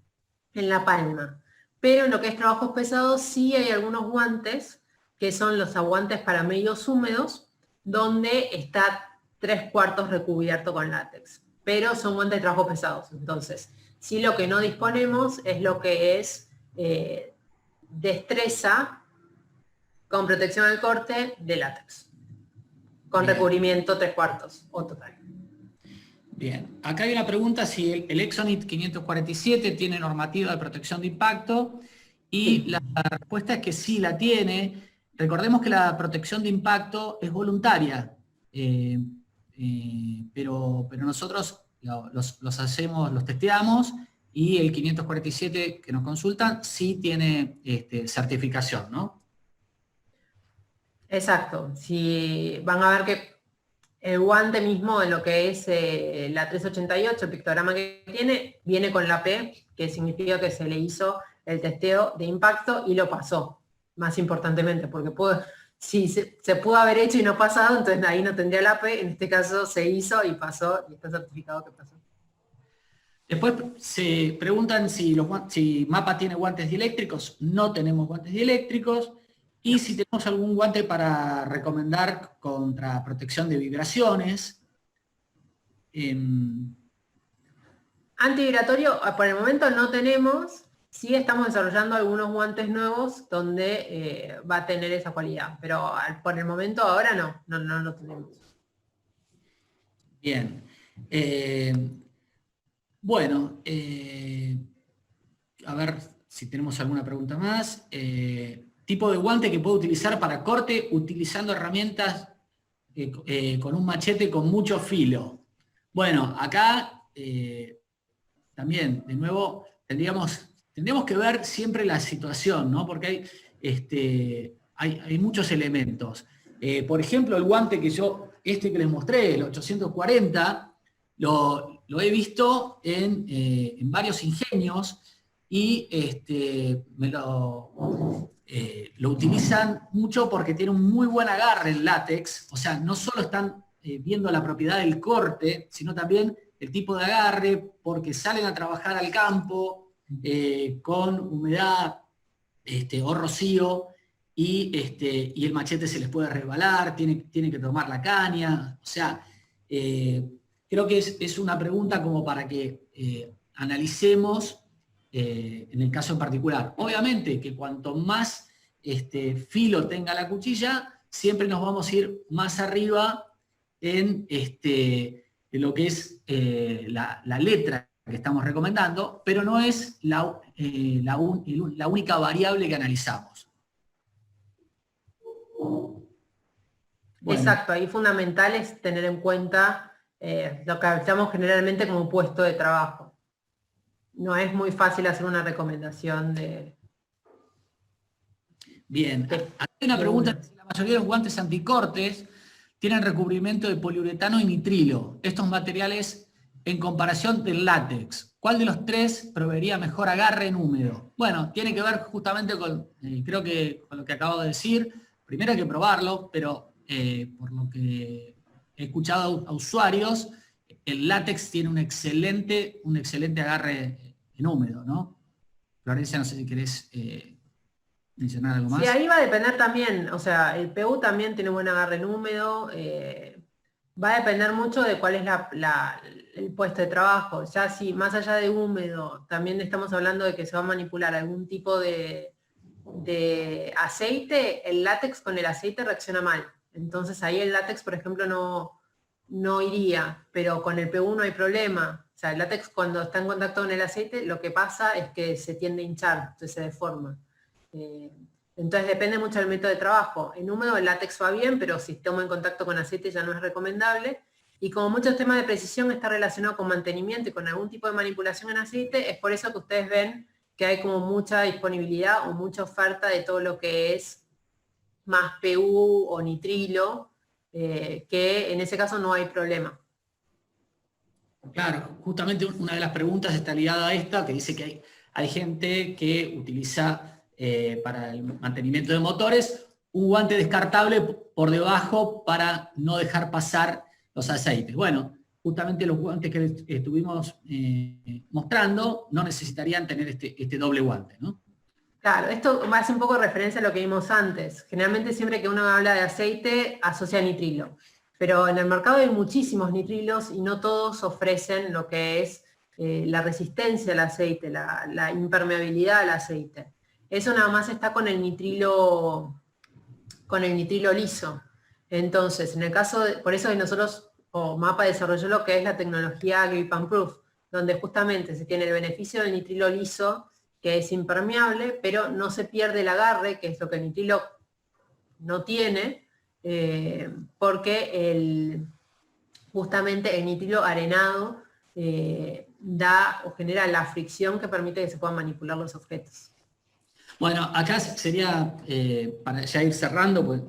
[SPEAKER 1] la palma. Pero en lo que es trabajos pesados sí hay algunos guantes, que son los aguantes para medios húmedos, donde está 3/4 recubierto con látex. Pero son guantes de trabajo pesados. Entonces, sí, lo que no disponemos es lo que es destreza con protección al corte de látex. Con
[SPEAKER 3] Bien.
[SPEAKER 1] recubrimiento 3/4 o total.
[SPEAKER 3] Bien, acá hay una pregunta si el Exonit 547 tiene normativa de protección de impacto, y
[SPEAKER 1] Sí.
[SPEAKER 3] la respuesta es que sí la tiene. Recordemos que la protección de impacto es voluntaria, pero nosotros los hacemos, los testeamos, y el 547 que nos consultan sí tiene certificación, ¿no?
[SPEAKER 1] Exacto. Si van a ver que el guante mismo en lo que es la 388, el pictograma que tiene, viene con la P, que significa que se le hizo el testeo de impacto y lo pasó, más importantemente, porque si se pudo haber hecho y no pasado, entonces ahí no tendría la P, en este caso se hizo y pasó, y está certificado que pasó.
[SPEAKER 3] Después se preguntan si MAPA tiene guantes dieléctricos. No tenemos guantes dieléctricos. Y si tenemos algún guante para recomendar contra protección de vibraciones.
[SPEAKER 1] Antivibratorio, por el momento no tenemos, sí estamos desarrollando algunos guantes nuevos donde va a tener esa cualidad, pero por el momento ahora no lo tenemos.
[SPEAKER 3] Bien. Bueno, a ver si tenemos alguna pregunta más. Tipo de guante que puedo utilizar para corte utilizando herramientas con un machete con mucho filo. Bueno, acá también, de nuevo, tendríamos que ver siempre la situación, ¿no? Porque hay muchos elementos. Por ejemplo, el guante que que les mostré, el 840, lo he visto en varios ingenios, y lo utilizan mucho porque tiene un muy buen agarre en látex. O sea, no solo están viendo la propiedad del corte, sino también el tipo de agarre, porque salen a trabajar al campo con humedad o rocío, y el machete se les puede resbalar, tienen que tomar la caña. O sea, creo que es una pregunta como para que analicemos en el caso en particular. Obviamente que cuanto más filo tenga la cuchilla, siempre nos vamos a ir más arriba en lo que es la letra que estamos recomendando, pero no es la única variable que analizamos. Bueno.
[SPEAKER 1] Exacto, ahí fundamental es tener en cuenta lo que hablamos generalmente como puesto de trabajo. No es muy fácil hacer una recomendación de...
[SPEAKER 3] Bien, hay una pregunta: si la mayoría de los guantes anticortes tienen recubrimiento de poliuretano y nitrilo, estos materiales en comparación del látex, ¿cuál de los tres proveería mejor agarre en húmedo? Bueno, tiene que ver justamente con, creo que con lo que acabo de decir. Primero hay que probarlo, pero por lo que he escuchado a usuarios, el látex tiene un excelente agarre en húmedo, ¿no? Florencia, no sé si querés mencionar algo más.
[SPEAKER 1] Sí, ahí va a depender también, o sea, el PU también tiene buen agarre en húmedo, va a depender mucho de cuál es el puesto de trabajo. Ya si más allá de húmedo, también estamos hablando de que se va a manipular algún tipo de aceite, el látex con el aceite reacciona mal. Entonces ahí el látex, por ejemplo, no iría, pero con el PU no hay problema. O sea, el látex cuando está en contacto con el aceite, lo que pasa es que se tiende a hinchar, entonces se deforma. Entonces depende mucho del método de trabajo. En húmedo el látex va bien, pero si estamos en contacto con aceite ya no es recomendable. Y como muchos temas de precisión está relacionado con mantenimiento y con algún tipo de manipulación en aceite, es por eso que ustedes ven que hay como mucha disponibilidad o mucha oferta de todo lo que es más PU o nitrilo, que en ese caso no hay problema.
[SPEAKER 3] Claro, justamente una de las preguntas está ligada a esta, que dice que hay gente que utiliza para el mantenimiento de motores un guante descartable por debajo para no dejar pasar los aceites. Bueno, justamente los guantes que estuvimos mostrando no necesitarían tener este doble guante, ¿no?
[SPEAKER 1] Claro, esto hace un poco referencia a lo que vimos antes. Generalmente siempre que uno habla de aceite, asocia nitrilo. pero en el mercado hay muchísimos nitrilos y no todos ofrecen lo que es la resistencia al aceite, la impermeabilidad al aceite. Eso nada más está con el nitrilo liso. Entonces, en el caso por eso nosotros, o MAPA desarrolló lo que es la tecnología Grip and Proof, donde justamente se tiene el beneficio del nitrilo liso, que es impermeable, pero no se pierde el agarre, que es lo que el nitrilo no tiene, porque justamente el nitrilo arenado da o genera la fricción que permite que se puedan manipular los objetos.
[SPEAKER 3] Bueno, acá sería, para ya ir cerrando, pues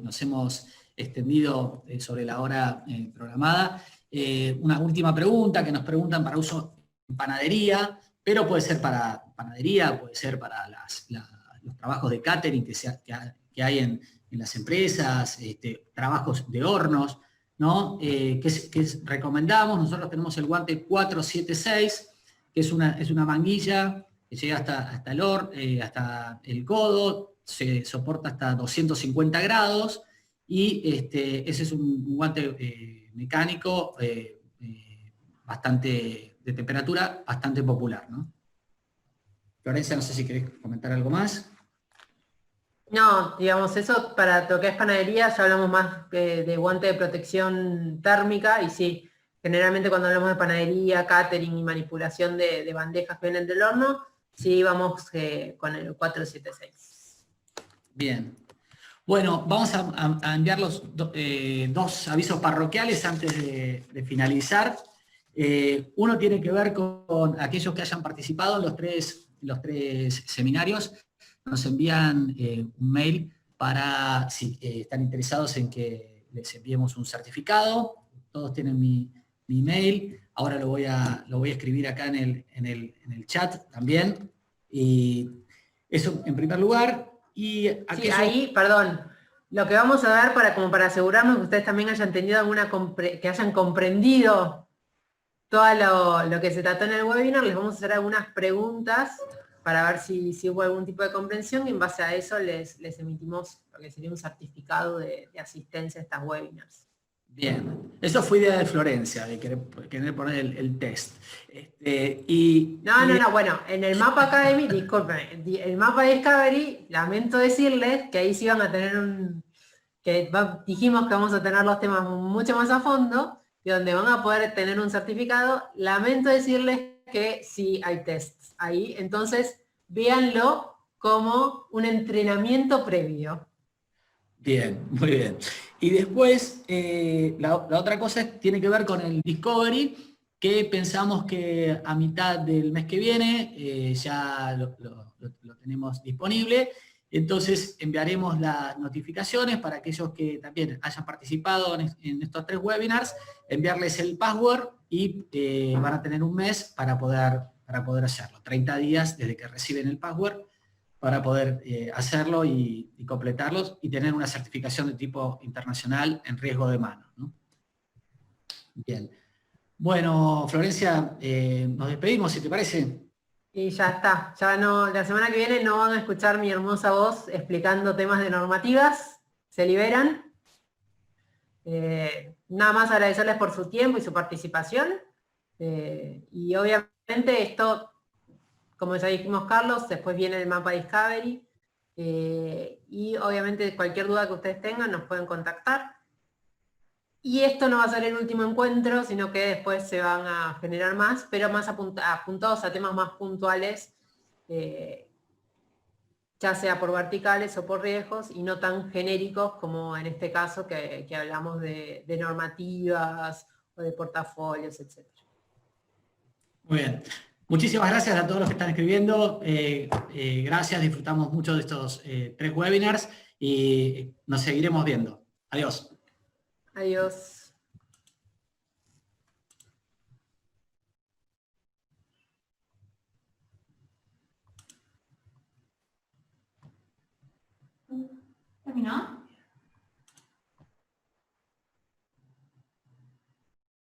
[SPEAKER 3] nos hemos extendido sobre la hora programada, una última pregunta que nos preguntan para uso en panadería, pero puede ser para panadería, puede ser para los trabajos de catering que hay en las empresas, trabajos de hornos, ¿no? Que recomendamos. Nosotros tenemos el guante 476, que es una manguilla que llega hasta hasta el codo, se soporta hasta 250 grados, y ese es un guante mecánico bastante de temperatura, bastante popular, ¿no? Florencia, no sé si querés comentar algo más.
[SPEAKER 1] No, digamos, eso para lo que es panadería ya hablamos más de guante de protección térmica, y sí, generalmente cuando hablamos de panadería, catering y manipulación de bandejas que vienen del horno, sí vamos con el 476.
[SPEAKER 3] Bien. Bueno, vamos a enviar los dos avisos parroquiales antes de finalizar. Uno tiene que ver con aquellos que hayan participado en los tres seminarios. Nos envían un mail para si están interesados en que les enviemos un certificado. Todos tienen mi mail. Ahora lo voy a escribir acá en el chat también. Y eso en primer lugar. Y
[SPEAKER 1] Sí, ahí, perdón, lo que vamos a dar como para asegurarnos que ustedes también hayan tenido que hayan comprendido todo lo que se trató en el webinar, les vamos a hacer algunas preguntas para ver si hubo algún tipo de comprensión, y en base a eso les emitimos lo que sería un certificado de asistencia a estas webinars.
[SPEAKER 3] Bien, eso fue idea de Florencia, de querer poner el test.
[SPEAKER 1] No, bueno, en el Mapa Academy, disculpen, el Mapa Discovery, lamento decirles que ahí sí van a tener dijimos que vamos a tener los temas mucho más a fondo, y donde van a poder tener un certificado. Lamento decirles que sí hay tests ahí, entonces véanlo como un entrenamiento previo.
[SPEAKER 3] Bien, muy bien. Y después, la otra cosa tiene que ver con el Discovery, que pensamos que a mitad del mes que viene ya lo tenemos disponible. Entonces enviaremos las notificaciones para aquellos que también hayan participado en estos 3 webinars, enviarles el password, y van a tener un mes para poder hacerlo. 30 días desde que reciben el password para poder hacerlo y completarlos y tener una certificación de tipo internacional en riesgo de mano, ¿no? Bien. Bueno, Florencia, nos despedimos, si te parece.
[SPEAKER 1] Y ya está, ya no, la semana que viene no van a escuchar mi hermosa voz explicando temas de normativas, se liberan. Nada más agradecerles por su tiempo y su participación. Y obviamente esto, como ya dijimos Carlos, después viene el Mapa Discovery. Y obviamente cualquier duda que ustedes tengan nos pueden contactar. Y esto no va a ser el último encuentro, sino que después se van a generar más, pero más apuntados a temas más puntuales, ya sea por verticales o por riesgos, y no tan genéricos como en este caso que hablamos de normativas o de portafolios, etc.
[SPEAKER 3] Muy bien. Muchísimas gracias a todos los que están escribiendo. Gracias, disfrutamos mucho de estos 3 webinars y nos seguiremos viendo. Adiós.
[SPEAKER 1] Adiós.
[SPEAKER 4] ¿Terminó?